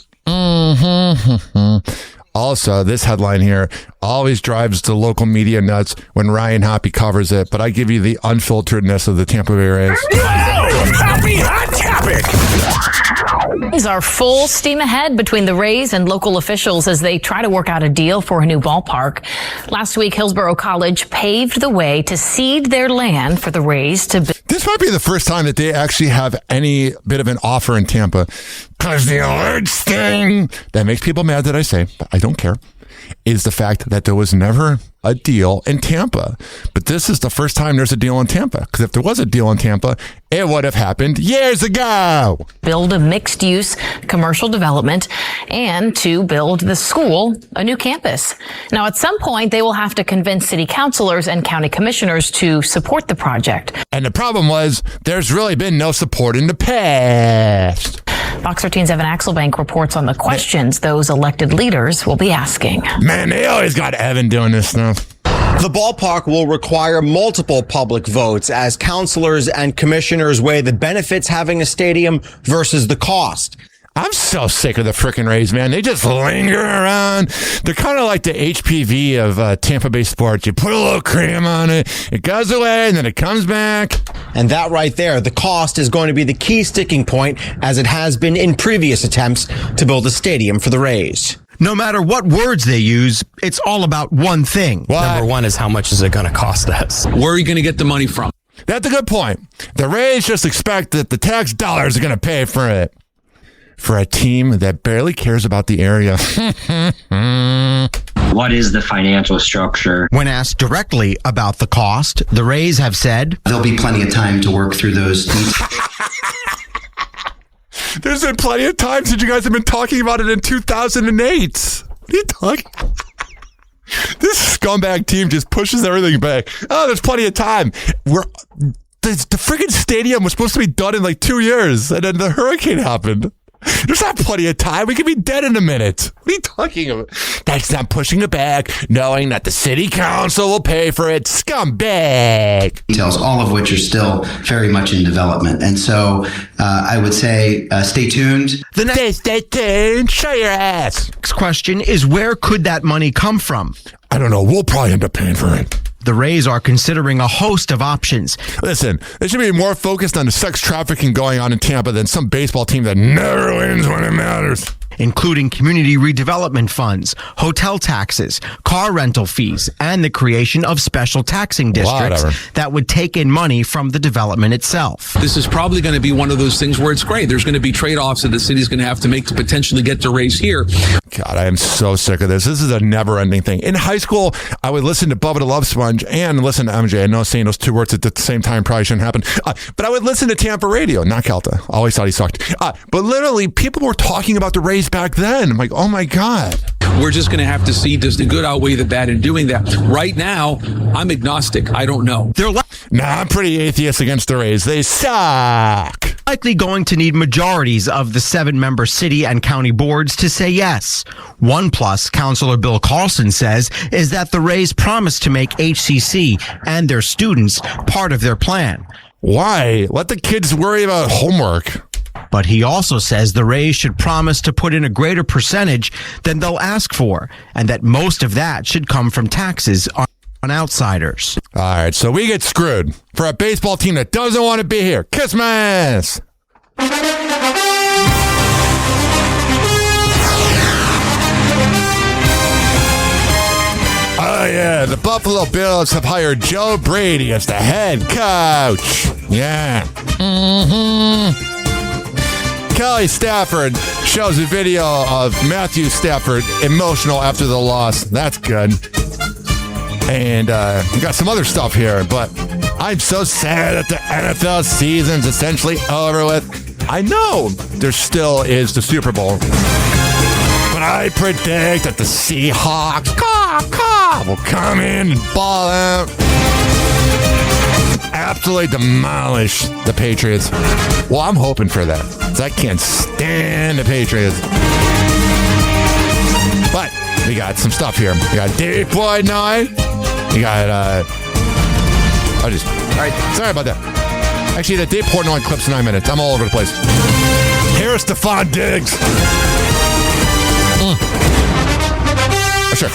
Speaker 1: Also, this headline here always drives the local media nuts when Ryan Hoppe covers it, but I give you the unfilteredness of the Tampa Bay Rays.
Speaker 2: Happy Hot Topic.
Speaker 30: Things are full steam ahead between the Rays and local officials as they try to work out a deal for a new ballpark. Last week, Hillsborough College paved the way to cede their land for the Rays to...
Speaker 1: This might be the first time that they actually have any bit of an offer in Tampa. Because the alerts thing, that makes people mad that I say, but I don't care. is the fact that there was never a deal in Tampa. But this is the first time there's a deal in Tampa. Because if there was a deal in Tampa, it would have happened years ago.
Speaker 30: Build a mixed-use commercial development and to build the school a new campus. Now, at some point, they will have to convince city councilors and county commissioners to support the project.
Speaker 1: And the problem was there's really been no support in the past.
Speaker 30: Fox 13's Evan Axelbank reports on the questions those elected leaders will be asking.
Speaker 1: Man, they always got Evan doing this stuff.
Speaker 5: The ballpark will require multiple public votes as councilors and commissioners weigh the benefits having a stadium versus the cost.
Speaker 1: I'm so sick of the frickin' Rays, man. They just linger around. They're kind of like the HPV of Tampa Bay sports. You put a little cream on it, it goes away, and then it comes back.
Speaker 5: And that right there, the cost is going to be the key sticking point, as it has been in previous attempts to build a stadium for the Rays. No matter what words they use, it's all about one thing.
Speaker 7: Number one is how much is it going to cost us?
Speaker 8: Where are you going to get the money from?
Speaker 1: That's a good point. The Rays just expect that the tax dollars are going to pay for it. For a team that barely cares about the area.
Speaker 9: What is the financial structure?
Speaker 5: When asked directly about the cost, the Rays have said,
Speaker 11: there'll be plenty of time to work through those details.
Speaker 1: There's been plenty of time since you guys have been talking about it in 2008. What are you talking? This scumbag team just pushes everything back. Oh, there's plenty of time. The friggin' stadium was supposed to be done in like 2 years, and then the hurricane happened. There's not plenty of time. We could be dead in a minute. What are you talking about? That's not pushing it back, knowing that the city council will pay for it. Scumbag.
Speaker 11: Details, all of which are still very much in development. And so I would say stay tuned.
Speaker 1: Stay tuned. Show your ass.
Speaker 5: Next question is, where could that money come from?
Speaker 1: I don't know. We'll probably end up paying for it.
Speaker 5: The Rays are considering a host of options.
Speaker 1: Listen, they should be more focused on the sex trafficking going on in Tampa than some baseball team that never wins when it matters.
Speaker 5: Including community redevelopment funds, hotel taxes, car rental fees, and the creation of special taxing districts that would take in money from the development itself.
Speaker 8: This is probably going to be one of those things where it's great. There's going to be trade-offs that the city's going to have to make to potentially get the Rays here.
Speaker 1: God, I am so sick of this. This is a never-ending thing. In high school, I would listen to Bubba the Love Sponge and listen to MJ. I know saying those two words at the same time probably shouldn't happen. But I would listen to Tampa radio, not Calta. Always thought he sucked. But literally, people were talking about the Rays back then. I'm like, oh my God.
Speaker 8: We're just going to have to see, does the good outweigh the bad in doing that? Right now, I'm agnostic. I don't know.
Speaker 1: I'm pretty atheist against the Rays. They suck.
Speaker 5: Likely going to need majorities of the 7-member city and county boards to say yes. One plus, Councilor Bill Carlson says, is that the Rays promised to make HCC and their students part of their plan.
Speaker 1: Why? Let the kids worry about homework.
Speaker 5: But he also says the Rays should promise to put in a greater percentage than they'll ask for, and that most of that should come from taxes on outsiders.
Speaker 1: All right, so we get screwed for a baseball team that doesn't want to be here. Kiss my ass. Oh, yeah, the Buffalo Bills have hired Joe Brady as the head coach. Yeah. Kelly Stafford shows a video of Matthew Stafford emotional after the loss. That's good. And we got some other stuff here, but I'm so sad that the NFL season's essentially over with. I know there still is the Super Bowl, but I predict that the Seahawks will come in and ball out. Absolutely demolish the Patriots. Well, I'm hoping for that, because I can't stand the Patriots. But we got some stuff here. We got Dave Boyd 9. We got, all right, sorry about that. Actually, that Dave Portnoy clip's 9 minutes. I'm all over the place. Here's Stephon Diggs. Oh, sure.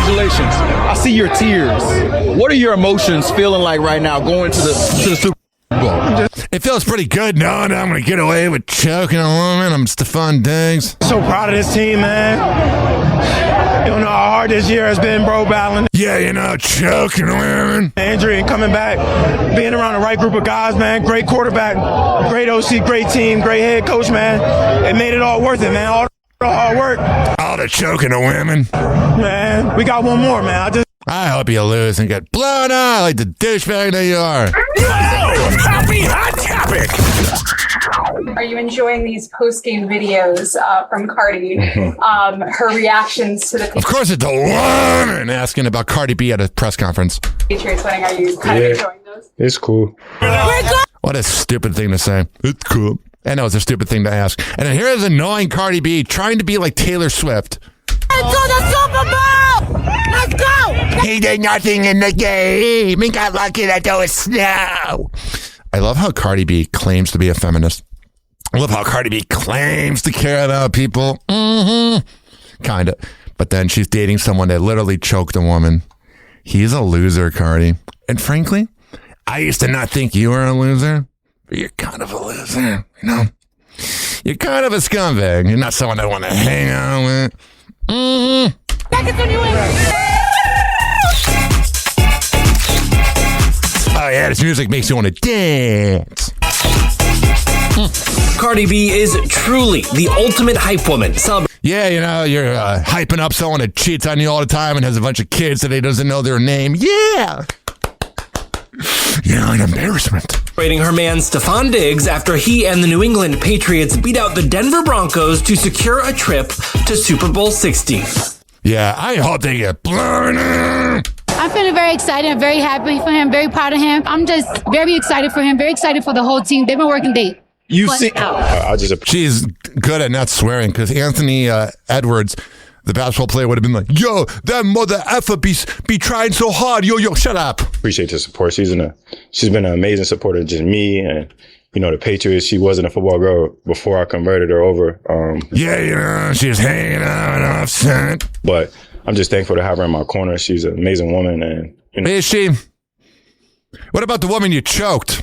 Speaker 17: Congratulations. I see your tears. What are your emotions feeling like right now going to the Super?
Speaker 1: It feels pretty good knowing I'm going to get away with choking a woman. I'm Stephon Diggs.
Speaker 3: So proud of this team, man. You don't know how hard this year has been, bro, battling.
Speaker 1: Yeah, choking women.
Speaker 3: Injury and coming back, being around the right group of guys, man. Great quarterback, great OC, great team, great head coach, man. It made it all worth it, man. All the hard work.
Speaker 1: All the choking of women.
Speaker 3: Man, we got one more, man.
Speaker 1: I hope you lose and get blown out like the douchebag that you are.
Speaker 2: Happy Hot Topic.
Speaker 4: Are you enjoying these post-game videos from Cardi? Her reactions to the
Speaker 1: Of course it's a woman asking about Cardi B at a press conference.
Speaker 4: Patriots winning. Are you kind of enjoying those?
Speaker 3: It's cool.
Speaker 1: What a stupid thing to say. It's cool. I know it's a stupid thing to ask. And then here's annoying Cardi B trying to be like Taylor Swift.
Speaker 10: Let's go to the Super Bowl! Let's go!
Speaker 1: He did nothing in the game. He got lucky that there was snow. I love how Cardi B claims to be a feminist. I love how Cardi B claims to care about people. Kind of. But then she's dating someone that literally choked a woman. He's a loser, Cardi. And frankly, I used to not think you were a loser, but you're kind of a loser, You're kind of a scumbag. You're not someone I want to hang out with. Oh yeah, this music makes you want to dance.
Speaker 17: Cardi B is truly the ultimate hype woman.
Speaker 1: Yeah, you're hyping up someone that cheats on you all the time and has a bunch of kids that he doesn't know their name. Yeah. You're an embarrassment.
Speaker 17: Celebrating her man Stephon Diggs after he and the New England Patriots beat out the Denver Broncos to secure a trip to Super Bowl 60.
Speaker 1: Yeah, I hope they get blown out.
Speaker 18: I'm feeling very excited. I'm very happy for him, very proud of him. I'm just very excited for him, very excited for the whole team. They've been working late.
Speaker 1: She's good at not swearing because Anthony Edwards, the basketball player, would have been like, yo, that mother effer be trying so hard. Yo, shut up.
Speaker 3: Appreciate the support. She's been an amazing supporter of just me and, the Patriots. She wasn't a football girl before I converted her over.
Speaker 1: She's hanging out offset.
Speaker 3: But I'm just thankful to have her in my corner. She's an amazing woman. And
Speaker 1: Is she? What about the woman you choked?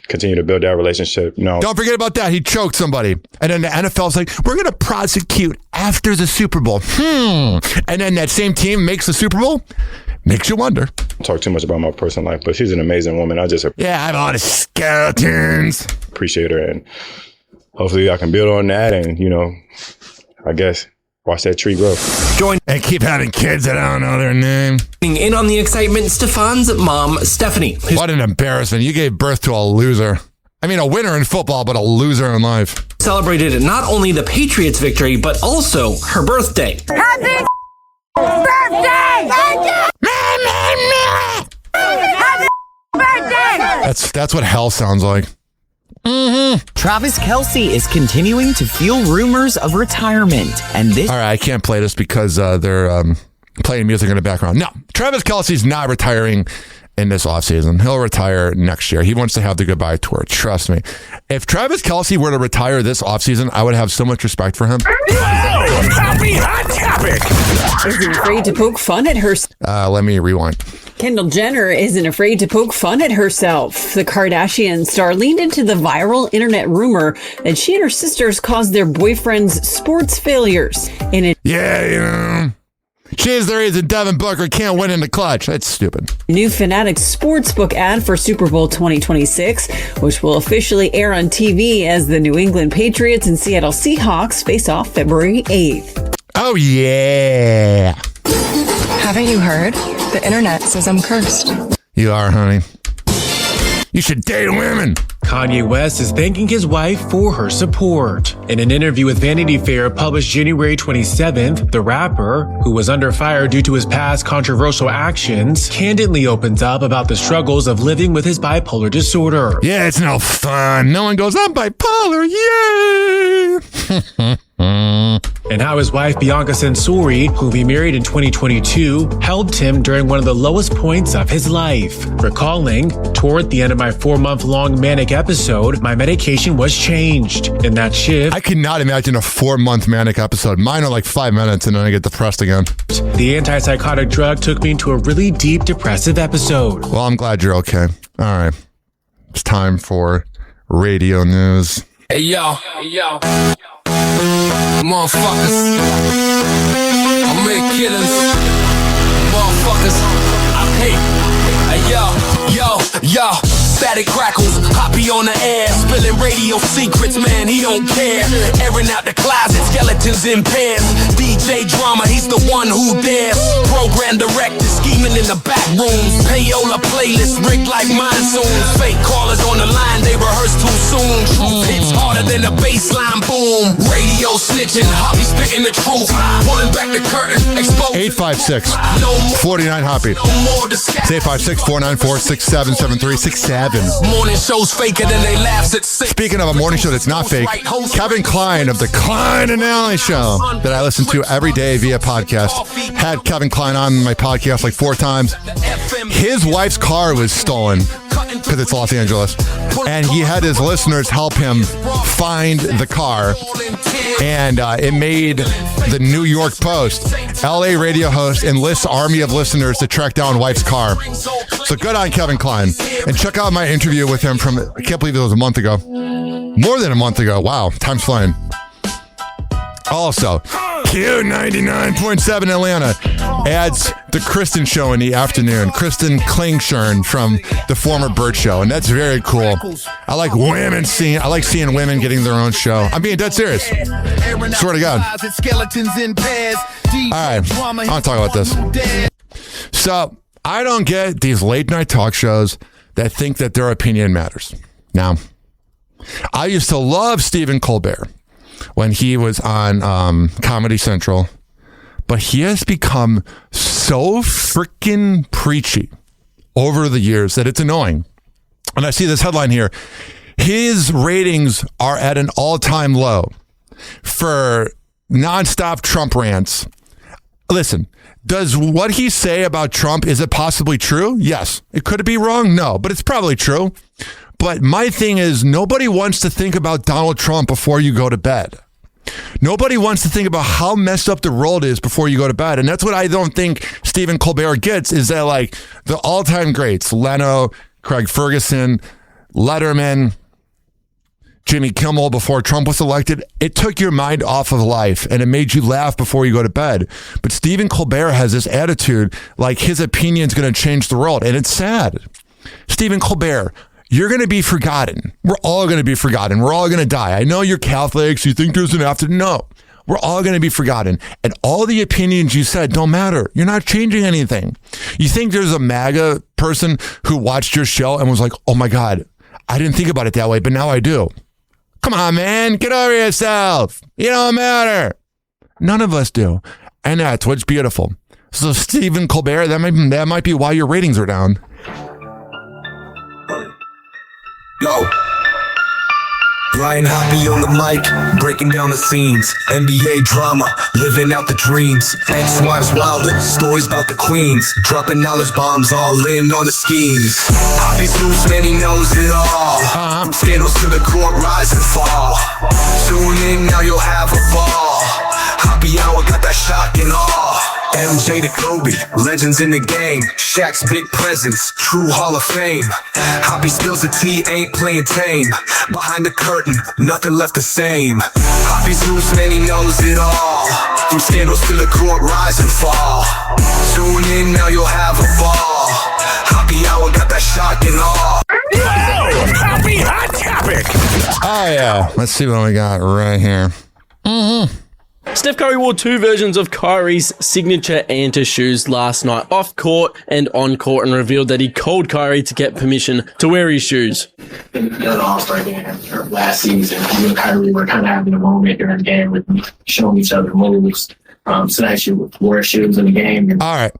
Speaker 3: Continue to build that relationship.
Speaker 1: Don't forget about that. He choked somebody. And then the NFL's like, we're going to prosecute after the Super Bowl. And then that same team makes the Super Bowl? Makes you wonder.
Speaker 3: Talk too much about my personal life, but she's an amazing woman. I have
Speaker 1: a lot of skeletons.
Speaker 3: Appreciate her, and hopefully I can build on that and, I guess watch that tree grow.
Speaker 17: Join
Speaker 1: and keep having kids that I don't know their name.
Speaker 17: In on the excitement, Stephon's mom, Stephanie.
Speaker 1: What an embarrassment. You gave birth to a loser. I mean, a winner in football, but a loser in life.
Speaker 17: Celebrated not only the Patriots' victory, but also her birthday.
Speaker 10: Happy birthday! Thank you! Happy birthday!
Speaker 1: That's what hell sounds like.
Speaker 19: Travis Kelce is continuing to fuel rumors of retirement. And this.
Speaker 1: All right, I can't play this because they're playing music in the background. No, Travis Kelce's not retiring in this offseason. He'll retire next year. He wants to have the goodbye tour. Trust me. If Travis Kelce were to retire this offseason, I would have so much respect for him.
Speaker 2: Happy Hot Topic.
Speaker 20: Isn't afraid to poke fun at herself.
Speaker 1: Let me rewind.
Speaker 20: Kendall Jenner isn't afraid to poke fun at herself. The Kardashian star leaned into the viral internet rumor that she and her sisters caused their boyfriend's sports failures.
Speaker 1: She's the reason Devin Booker can't win in the clutch. That's stupid.
Speaker 20: New Fanatics Sportsbook ad for Super Bowl 2026, which will officially air on TV as the New England Patriots and Seattle Seahawks face off February 8th.
Speaker 1: Oh, yeah.
Speaker 21: Haven't you heard? The internet says I'm cursed.
Speaker 1: You are, honey. You should date women.
Speaker 24: Kanye West is thanking his wife for her support. In an interview with Vanity Fair published January 27th, the rapper, who was under fire due to his past controversial actions, candidly opens up about the struggles of living with his bipolar disorder.
Speaker 1: Yeah, it's no fun. No one goes, I'm bipolar, yay!
Speaker 24: And how his wife Bianca Censori, who he married in 2022, helped him during one of the lowest points of his life. Recalling, toward the end of my 4-month-long manic episode, my medication was changed. In that shift,
Speaker 1: I could not imagine a 4-month manic episode. Mine are like 5 minutes and then I get depressed again.
Speaker 24: The antipsychotic drug took me into a really deep depressive episode.
Speaker 1: Well, I'm glad you're okay. All right. It's time for radio news.
Speaker 6: Hey, yo. Motherfuckers. I'm make killers. Motherfuckers. I hate. Hey, yo. Static crackles, Hoppe on the air, spilling radio secrets, man, he don't care. Airing out the closet, skeletons in pairs. DJ drama, he's the one who dares. Program director, scheming in the back rooms. Payola playlist, rigged like monsoons. Fake callers on the line, they rehearse too soon. Truth hits harder than a baseline boom. Radio snitching, Hoppe spitting the truth. Pulling back the curtain, exposing
Speaker 1: 856-49 Hoppe. It's 856-494-6773-67.
Speaker 6: Morning shows faker than they laughs at 6.
Speaker 1: Speaking of a morning show that's not fake, Kevin Kline of the Kline and Alley Show that I listen to every day via podcast had Kevin Kline on my podcast like 4 times. His wife's car was stolen because it's Los Angeles, and he had his listeners help him find the car, and it made the New York Post. LA radio host enlists army of listeners to track down wife's car. So good on Kevin Kline. And check out my interview with him from, I can't believe it was a month ago. More than a month ago. Wow, time's flying. Also, Q99.7 Atlanta adds the Kristen Show in the afternoon. Kristen Klingshirn from the former Bird Show, and that's very cool. I like seeing women getting their own show. I'm being dead serious. Swear to God. All right, I want to talk about this. So, I don't get these late night talk shows that think that their opinion matters. Now, I used to love Stephen Colbert when he was on Comedy Central, but he has become so freaking preachy over the years that it's annoying. And I see this headline here. His ratings are at an all-time low for nonstop Trump rants. Listen, does what he say about Trump, is it possibly true? Yes. Could it be wrong? No, but it's probably true. But my thing is, nobody wants to think about Donald Trump before you go to bed. Nobody wants to think about how messed up the world is before you go to bed. And that's what I don't think Stephen Colbert gets, is that like the all-time greats, Leno, Craig Ferguson, Letterman, Jimmy Kimmel before Trump was elected, it took your mind off of life and it made you laugh before you go to bed. But Stephen Colbert has this attitude like his opinion is going to change the world. And it's sad. Stephen Colbert, you're going to be forgotten. We're all going to be forgotten. We're all going to die. I know you're Catholics. You think there's an after. No, we're all going to be forgotten. And all the opinions you said don't matter. You're not changing anything. You think there's a MAGA person who watched your show and was like, oh my God, I didn't think about it that way, but now I do. Come on, man, get over yourself. You don't matter. None of us do. And that's what's beautiful. So Stephen Colbert, that might be why your ratings are down.
Speaker 12: Yo. Ryan Hoppe on the mic, breaking down the scenes. NBA drama, living out the dreams. Ex-wives wilder, stories about the queens. Dropping knowledge bombs, all in on the schemes. Hoppe's loose, man, he knows it all. From scandals to the court, rise and fall. Tune in, now you'll have a ball. Hoppe Hour got that shock and awe. MJ to Kobe, legends in the game. Shaq's big presence, true Hall of Fame. Hoppe spills the tea, ain't playing tame. Behind the curtain, nothing left the same. Hoppe's loose, man, he knows it all. From scandals to the court, rise and fall. Tune in, now you'll have a ball. Hoppe Hour got that shock and awe.
Speaker 2: Hoppe Hot Topic.
Speaker 1: Oh, yeah. Let's see what we got right here.
Speaker 13: Steph Curry wore 2 versions of Kyrie's signature Anta shoes last night, off court and on court, and revealed that he called Kyrie to get permission to wear his shoes.
Speaker 14: In the All-Star game last season, me and Kyrie were kind of having a moment during the game with showing each other moves. So actually wore shoes in the game.
Speaker 1: All right.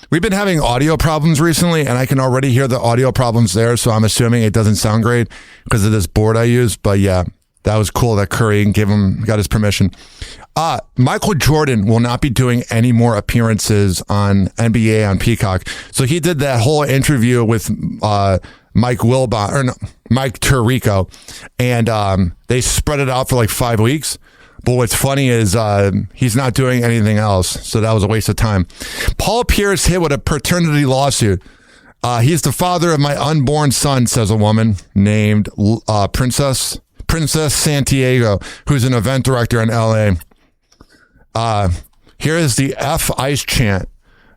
Speaker 1: We've been having audio problems recently, and I can already hear the audio problems there, so I'm assuming it doesn't sound great because of this board I use. But yeah, that was cool that Curry got his permission. Michael Jordan will not be doing any more appearances on NBA on Peacock. So he did that whole interview with Mike Tirico, and they spread it out for like 5 weeks. But what's funny is he's not doing anything else, so that was a waste of time. Paul Pierce hit with a paternity lawsuit He's the father of my unborn son, says a woman named Princess Santiago, who's an event director in LA. Here is the F Ice chant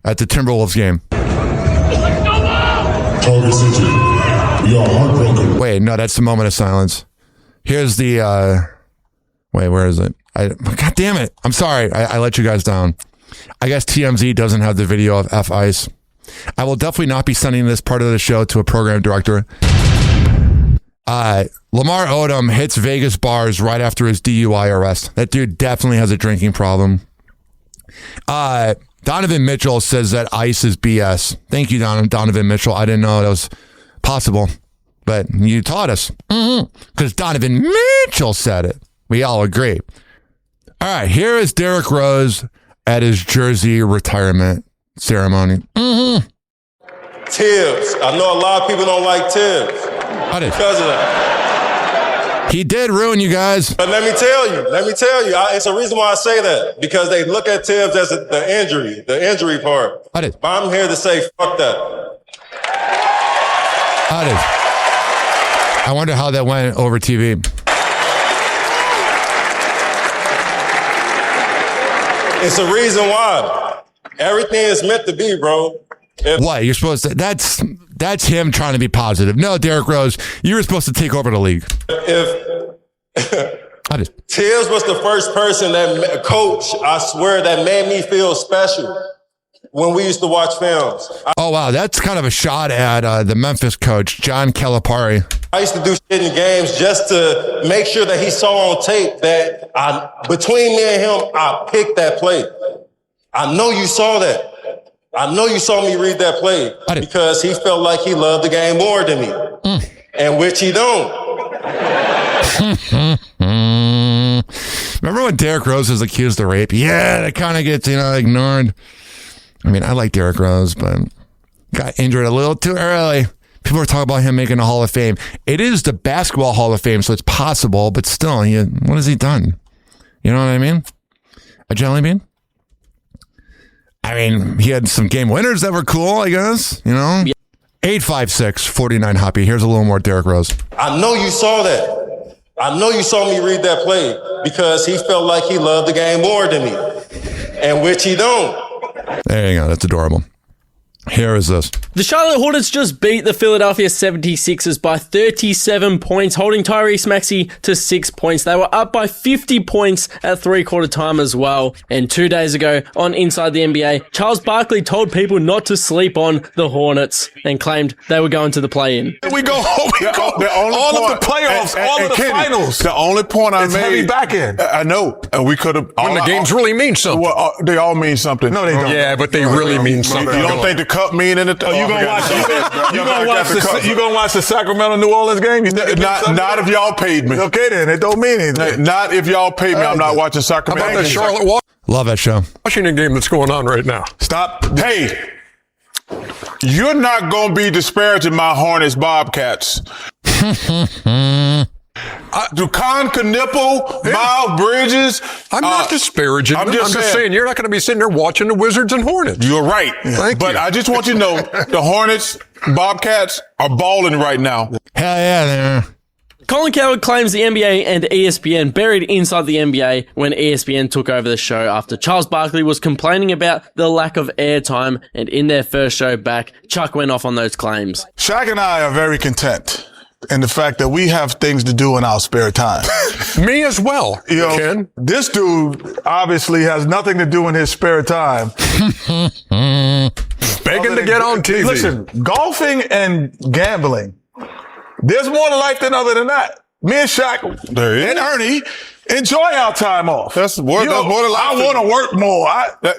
Speaker 1: at the Timberwolves game.
Speaker 15: Target City, we are heartbroken.
Speaker 1: Wait, no, that's the moment of silence. Here's the, wait, where is it? God damn it. I'm sorry. I let you guys down. I guess TMZ doesn't have the video of F Ice. I will definitely not be sending this part of the show to a program director. Lamar Odom hits Vegas bars right after his DUI arrest. That dude definitely has a drinking problem. Donovan Mitchell says that ice is BS. Thank you, Donovan Mitchell. I didn't know that was possible, but you taught us. Because Donovan Mitchell said it. We all agree. All right, here is Derrick Rose at his jersey retirement ceremony.
Speaker 16: Tibbs. I know a lot of people don't like Tibbs because of that.
Speaker 1: He did ruin you guys.
Speaker 16: But let me tell you, it's a reason why I say that. Because they look at Tibbs as the injury part. But I'm here to say, fuck that.
Speaker 1: I wonder how that went over TV.
Speaker 16: It's a reason why. Everything is meant to be, bro.
Speaker 1: What? You're supposed to... That's him trying to be positive. No, Derrick Rose, you were supposed to take over the league.
Speaker 16: If Tibbs was the first person coach, I swear, that made me feel special when we used to watch films.
Speaker 1: Oh, wow. That's kind of a shot at the Memphis coach, John Calipari.
Speaker 16: I used to do shit in games just to make sure that he saw on tape that between me and him, I picked that play. I know you saw that. I know you saw me read that play because he felt like he loved the game more than me, and which he don't.
Speaker 1: Remember when Derrick Rose was accused of rape? Yeah, that kind of gets, ignored. I mean, I like Derrick Rose, but got injured a little too early. People are talking about him making a Hall of Fame. It is the Basketball Hall of Fame, so it's possible, but still, what has he done? You know what I mean? A jelly bean? I mean, he had some game winners that were cool, I guess, 856-49 Hoppy. Here's a little more Derrick Rose.
Speaker 16: I know you saw that. I know you saw me read that play because he felt like he loved the game more than me, and which he don't.
Speaker 1: There you go. That's adorable. Here is this.
Speaker 13: The Charlotte Hornets just beat the Philadelphia 76ers by 37 points, holding Tyrese Maxey to 6 points. They were up by 50 points at three-quarter time as well. And 2 days ago on Inside the NBA, Charles Barkley told people not to sleep on the Hornets and claimed they were going to the play-in.
Speaker 22: We go all of the playoffs, all of the finals.
Speaker 23: The only point I made.
Speaker 22: Heavy back end.
Speaker 23: I know. And we could have.
Speaker 22: When the games really mean something.
Speaker 23: Well, they all mean something.
Speaker 22: No, they don't. Yeah, but they really mean something.
Speaker 23: You don't think the cup mean anything?
Speaker 22: You gonna watch the Sacramento New Orleans game?
Speaker 23: Not if y'all paid me.
Speaker 22: Okay, then it don't mean anything.
Speaker 23: Not if y'all paid me. I'm not watching Sacramento.
Speaker 22: How about the Charlotte
Speaker 1: Love that show.
Speaker 22: Washington game that's going on right now?
Speaker 23: Stop. Hey, you're not gonna be disparaging my Hornets Bobcats. Dukan Knipple, Miles Bridges.
Speaker 22: I'm not disparaging. I'm just saying you're not going to be sitting there watching the Wizards and Hornets.
Speaker 23: You're right.
Speaker 22: Thank you.
Speaker 23: But I just want you to know the Hornets, Bobcats are balling right now.
Speaker 1: Hell yeah, they are.
Speaker 13: Colin Cowherd claims the NBA and ESPN buried Inside the NBA when ESPN took over the show after Charles Barkley was complaining about the lack of airtime, and in their first show back, Chuck went off on those claims.
Speaker 23: Shaq and I are very content in the fact that we have things to do in our spare time.
Speaker 22: Me as well, Ken.
Speaker 23: This dude obviously has nothing to do in his spare time.
Speaker 22: Begging to get on TV.
Speaker 23: Listen, golfing and gambling, there's more to life than other than that. Me and Shaq and Ernie enjoy our time off.
Speaker 22: That's more than life.
Speaker 23: I want to work more. Not that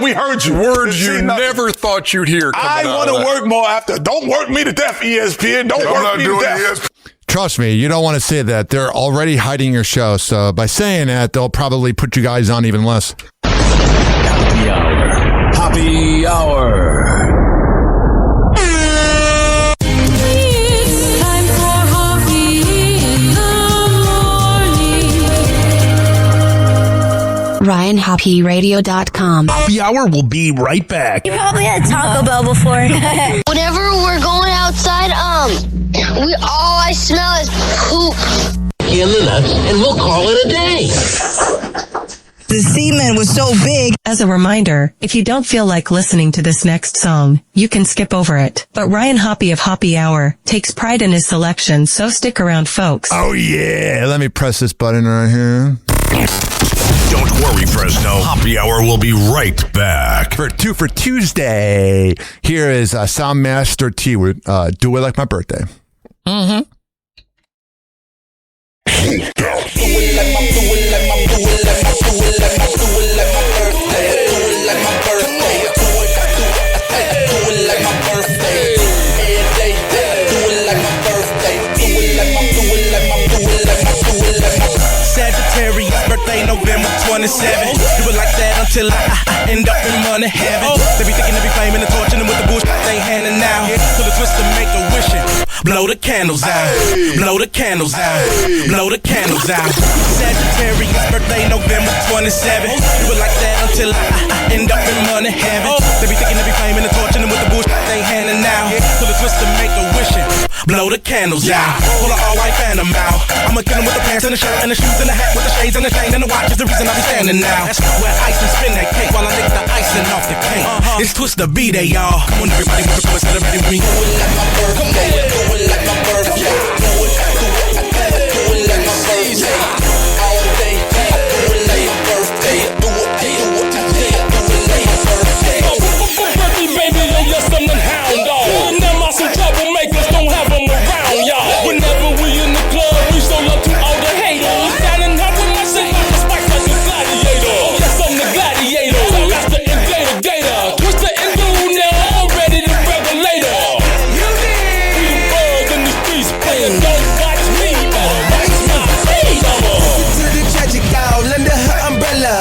Speaker 23: we heard you.
Speaker 22: Words you never thought you'd hear.
Speaker 23: I want to work more after. Don't work me to death, ESPN. Don't work me to death.
Speaker 1: Trust me, you don't want to say that. They're already hiding your show. So by saying that, they'll probably put you guys on even less.
Speaker 2: Happy Hour. Happy Hour.
Speaker 25: Ryan Hoppe.
Speaker 7: HoppyRadio.com.
Speaker 8: Happy Hour will be right back.
Speaker 10: You probably had Taco Bell before.
Speaker 7: Whenever we're going outside, all I smell is poop.
Speaker 6: In the nuts, and we'll call it a day.
Speaker 9: The semen was so big.
Speaker 11: As a reminder, if you don't feel like listening to this next song, you can skip over it. But Ryan Hoppe of Happy Hour takes pride in his selection, so stick around, folks.
Speaker 1: Oh, yeah. Let me press this button right here.
Speaker 2: Don't worry, Fresno. Happy Hour will be right back.
Speaker 1: For Tuesday, here is Soundmaster T with Do It Like My Birthday.
Speaker 10: Mm-hmm.
Speaker 25: Sagittarius birthday November 27. Do it like that until I end up in money heaven. They be thinking they be flaming and torching them with the bullshit they handing out. So the twist to make a wishing. Blow the candles out. Blow the candles out. Blow the candles out. Sagittarius birthday November 27. Do it like that until I end up in money heaven. They be thinking they be flaming and torching them with the bullshit they handing out. So the twist to make a wishing. Blow the candles out. Pull an all white phantom out. I'ma kill him with the pants and the shirt and the shoes and the hat with the shades and the chain and the watch is the reason I be standing now. That's where ice and spin that cake while I lick the icing off the cake. It's twist the B-Day, y'all. Come on, everybody, with the twist celebrity with me. Do it like my birthday. Do it like my birthday. Do it like my birthday. All day. Do it like my birthday. Do it like my birthday.
Speaker 6: Birthday, baby, you're something hound dog. And them are some troublemakers, don't have them around, y'all. Whenever we in the club, we show love to all the haters. Standing up with my shit like a spike like a gladiator. Oh, yes, I'm the gladiator. So that's the invader gator. Twist the enduro now, I'm ready to regulator. We the birds in the streets playing, don't watch me, better watch my feet.
Speaker 25: To the tragic out under her umbrella.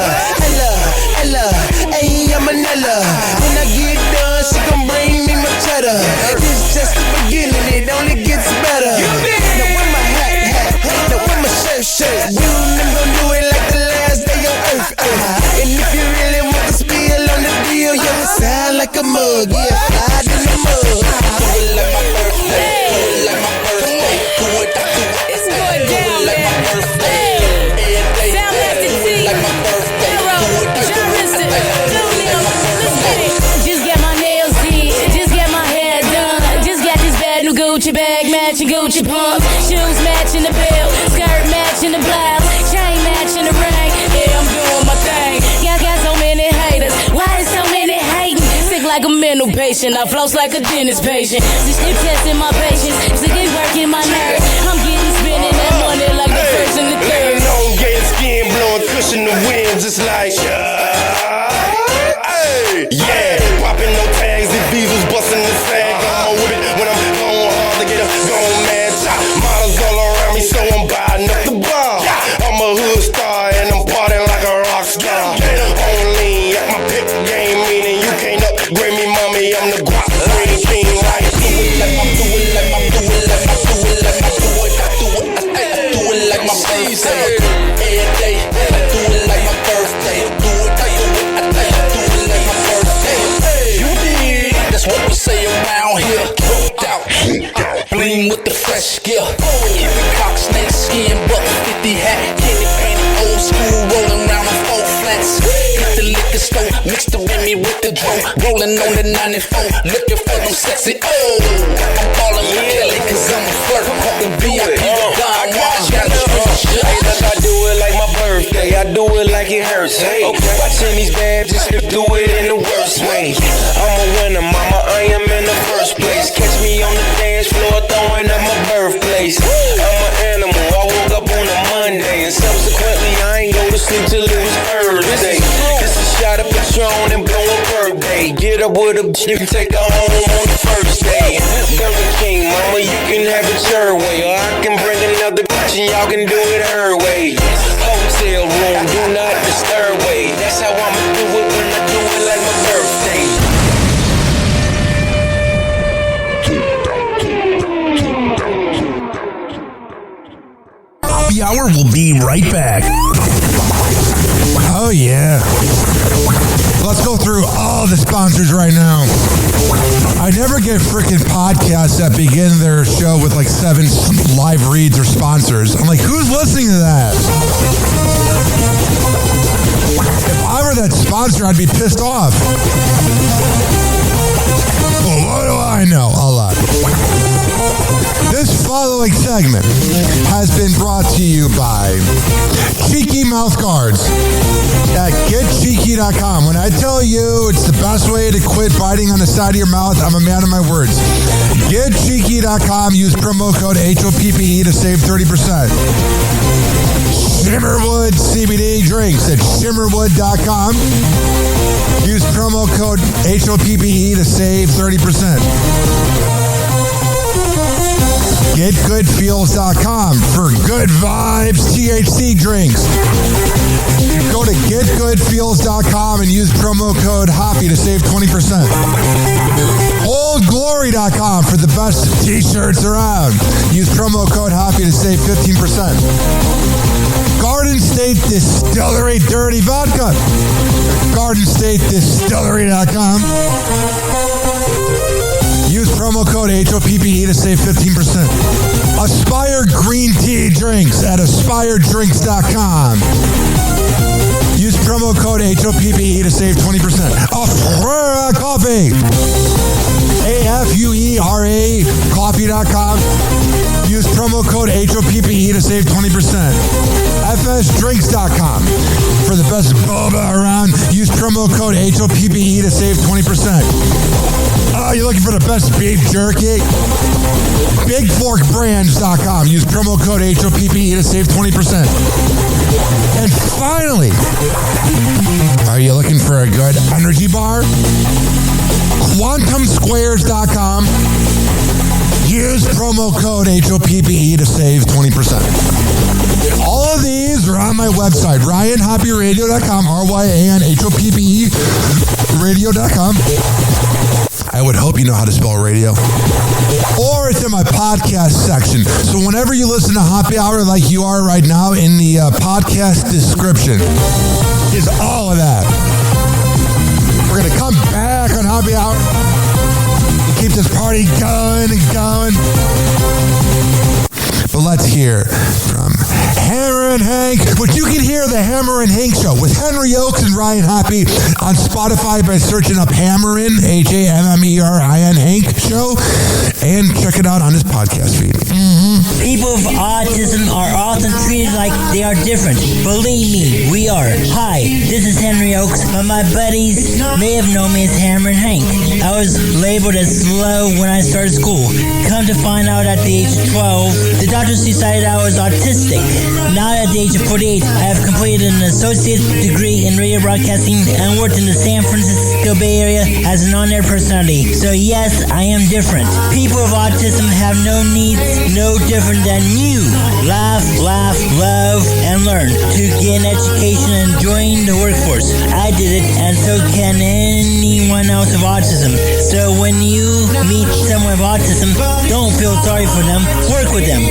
Speaker 25: Ella, ayy, I'm Manila. When I get done, she gon' bring me my cheddar. This just the beginning, it only gets better. Now with my hat, now with my shirt. You never gon' do it like the last day on earth. And if you really want to spill on the deal, you sound like a mug, yeah, fly in the mug. Do it like my birthday, do it like my birthday, do it. It's going down, like my birthday. Soundmaster T, like my birthday.
Speaker 10: Just get my nails did, just get my hair done. Just got this bad new Gucci bag matching Gucci pumps. Shoes matching the belt, skirt matching the blouse, chain matching the ring. Yeah, I'm doing my thing. Y'all got so many haters, why is so many hating? Sick like a mental patient, I floss like a dentist patient. This shit testing my patience, sick and working my nerves. I'm getting spinning that money like the first and the third.
Speaker 25: Laying on gay skin, blowing cushion the winds. It's like, yeah, popping no tags, the diesels busting the sag. I'm with it when I'm going hard to get a gone mad top. Models all around me, so I'm buying up the bar. I'm a hood star and I'm partying like a rock star. Only at my pick game, meaning you can't upgrade me, mommy. I'm the guap green king, like do it like my, do it like my, do it like my, do it like my, do it like my birthday. Every day, I do it like my birthday. Do it like my birthday. You did. That's what we say around here. Rolled out, bling with the fresh gear. Every cock, snake skin, buck 50 hat, candy painted, old school, rolling around on 4 flats. Hit the liquor store, mix the Remy with the dro, rolling on the 94, looking for them sexy. Oh, I'm falling with Kelly 'cause I'm a flirt. The VIP, God, watch, got the street.
Speaker 26: I do it like my birthday, I do it like it hurts. Hey, watching these bad just to do it in the worst way. I'm a winner, mama, I am in the first place. Catch me on the dance floor throwing up my birthplace. I'm an animal, I woke up on a Monday, and subsequently I ain't go to sleep till it was Thursday. Just a shot of Patron and blow a birthday. Get up with a bitch, you can take her home on the first day. Burger King, mama, you can have it your way, or I can bring another bitch and y'all can do it her way. Hotel room, do not disturb way. That's how I'ma do it when I do it like my birthday.
Speaker 8: Happy Hour will be right back.
Speaker 1: Oh, yeah. Let's go through all the sponsors right now. I never get freaking podcasts that begin their show with like 7 live reads or sponsors. I'm like, who's listening to that? If I were that sponsor, I'd be pissed off. Well, what do I know? A lot. This following segment has been brought to you by Cheeky Mouth Guards at getcheeky.com. When I tell you it's the best way to quit biting on the side of your mouth, I'm a man of my words. Getcheeky.com. Use promo code HOPPE to save 30%. Shimmerwood CBD drinks at shimmerwood.com. Use promo code HOPPE to save 30%. GetGoodFeels.com for good vibes THC drinks. Go to GetGoodFeels.com and use promo code Hoppy to save 20%. OldGlory.com for the best t-shirts around. Use promo code Hoppy to save 15%. Garden State Distillery Dirty Vodka. GardenStateDistillery.com. Use promo code HOPPE to save 15%. Aspire Green Tea Drinks at AspireDrinks.com. Use promo code HOPPE to save 20%. Afura Coffee. AFUERA Coffee.com. Use promo code HOPPE to save 20%. FSDrinks.com. For the best boba around, use promo code HOPPE to save 20%. Oh, you're looking for the best beef jerky? BigForkBrands.com. Use promo code HOPPE to save 20%. And finally, are you looking for a good energy bar? QuantumSquares.com. Use promo code HOPPE to save 20%. All of these are on my website, RyanHoppyRadio.com, RYANHOPPE radio.com. I would hope you know how to spell radio. Or it's in my podcast section. So whenever you listen to Hoppy Hour like you are right now, in the podcast description is all of that. We're going to come back on Hoppy Hour and keep this party going and going. But let's hear from Hammer and Hank, which you can hear the Hammer and Hank Show with Henry Oakes and Ryan Hoppy on Spotify by searching up Hammerin, HAMMERIN Hank Show, and check it out on his podcast feed.
Speaker 3: People with autism are often treated like they are different. Believe me, we are. Hi, this is Henry Oakes, but my buddies may have known me as Hammer and Hank. I was labeled as slow when I started school. Come to find out at the age of 12, the doctors decided I was autistic. Now at the age of 48, I have completed an associate degree in radio broadcasting and worked in the San Francisco Bay Area as an on-air personality. So yes, I am different. People with autism have no needs, no different than you. Laugh, love, and learn to get an education and join the workforce. I did it, and so can anyone else with autism. So when you meet someone with autism, don't feel sorry for them. Work with them.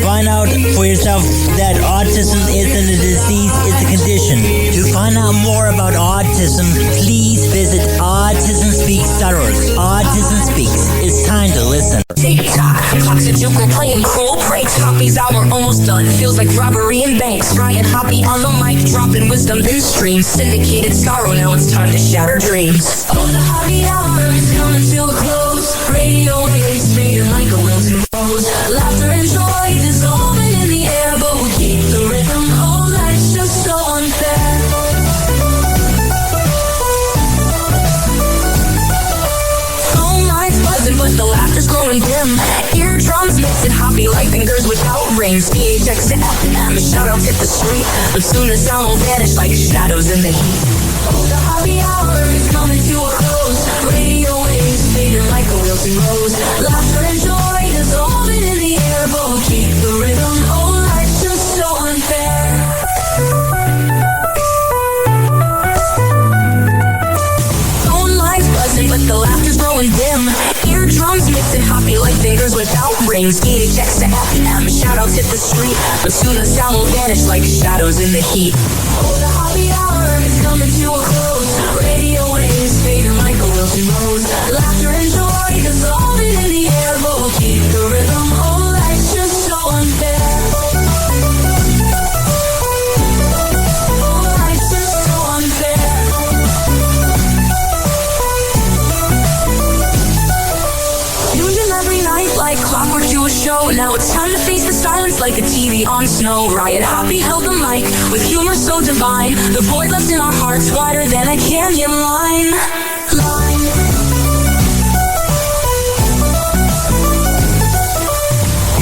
Speaker 3: Find out for yourself that autism isn't a disease, it's a condition. To find out more about autism, please visit autismspeaks.org. Autism Speaks. It's time to listen.
Speaker 10: TikTok, clocks are juking, playing cool breaks. Hoppy's hour almost done. Feels like robbery in banks. Ryan Hoppy on the mic, dropping wisdom in streams. Syndicated sorrow, now it's time to shatter dreams. Oh, the Hoppy hour is coming to a close. Radio waves fading like a wilted rose. Laughter and joy dissolving in the air, but we keep the rhythm. Oh, life's just so unfair. Phone lines buzzing, but the laughter's growing dim. Eardrums mixing Hoppy like fingers without rings. PHX to FM, shoutouts hit the street, but soon the sound will vanish like shadows in the heat. Oh, the Hoppy hour is coming to a close. Radio waves fading like a wilted rose. Laughter and joy dissolving in the air, but we'll keep the rhythm. Oh, life's just so unfair. Phone lines buzzing, but the laughter's growing dim. Eardrums mixing Hoppy like fingers without rings. PHX to FM, shoutouts hit the street, but soon the sound will vanish like shadows in the heat. Oh, the Hoppy hour is clockwork to a show. Now it's time to face the silence like a TV on snow. Ryan Hoppe held the mic with humor so divine. The void left in our hearts wider than a canyon line.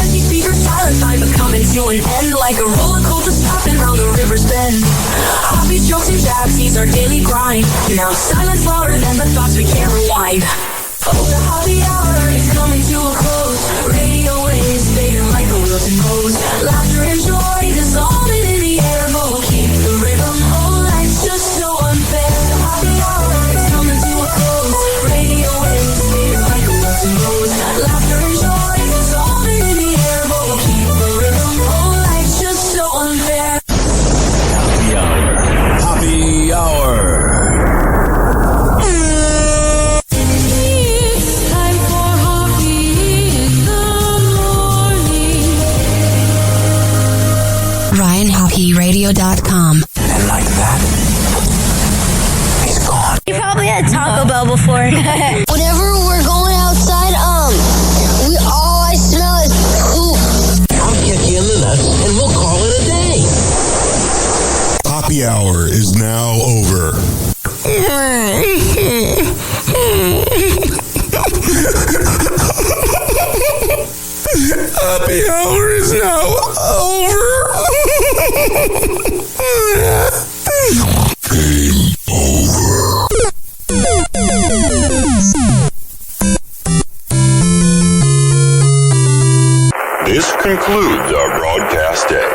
Speaker 10: Empty speaker silent time but coming to an end like a roller coaster stopping round the river's bend. Hoppe's jokes and jabs, he's our daily grind. Now silence louder than the thoughts we can't rewind. Oh, the Hoppe Hour is coming to a close. Radio waves fading like a wilted rose. Laughter and joy dissolving in the air, but we'll keep the rhythm. Oh, life's just so unfair. The Hoppe Hour is coming to a close. Radio waves fading like a wilted rose. Laughter and joy dissolving in the air, but we'll keep the rhythm. Oh, life's just so unfair.
Speaker 2: Hoppe Hour. Hoppe Hour.
Speaker 4: RyanHoppeRadio.com.
Speaker 2: And like that, he's gone.
Speaker 4: You probably had Taco Bell before.
Speaker 7: Whenever we're going outside, all I smell is poop.
Speaker 25: I'll catch you in the nuts and we'll call it a day.
Speaker 15: Hoppe Hour is now over.
Speaker 25: Hoppe Hour is now over.
Speaker 15: Game over.
Speaker 5: This concludes our broadcast day.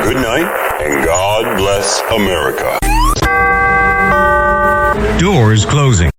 Speaker 5: Good night and God bless America.
Speaker 17: Doors closing.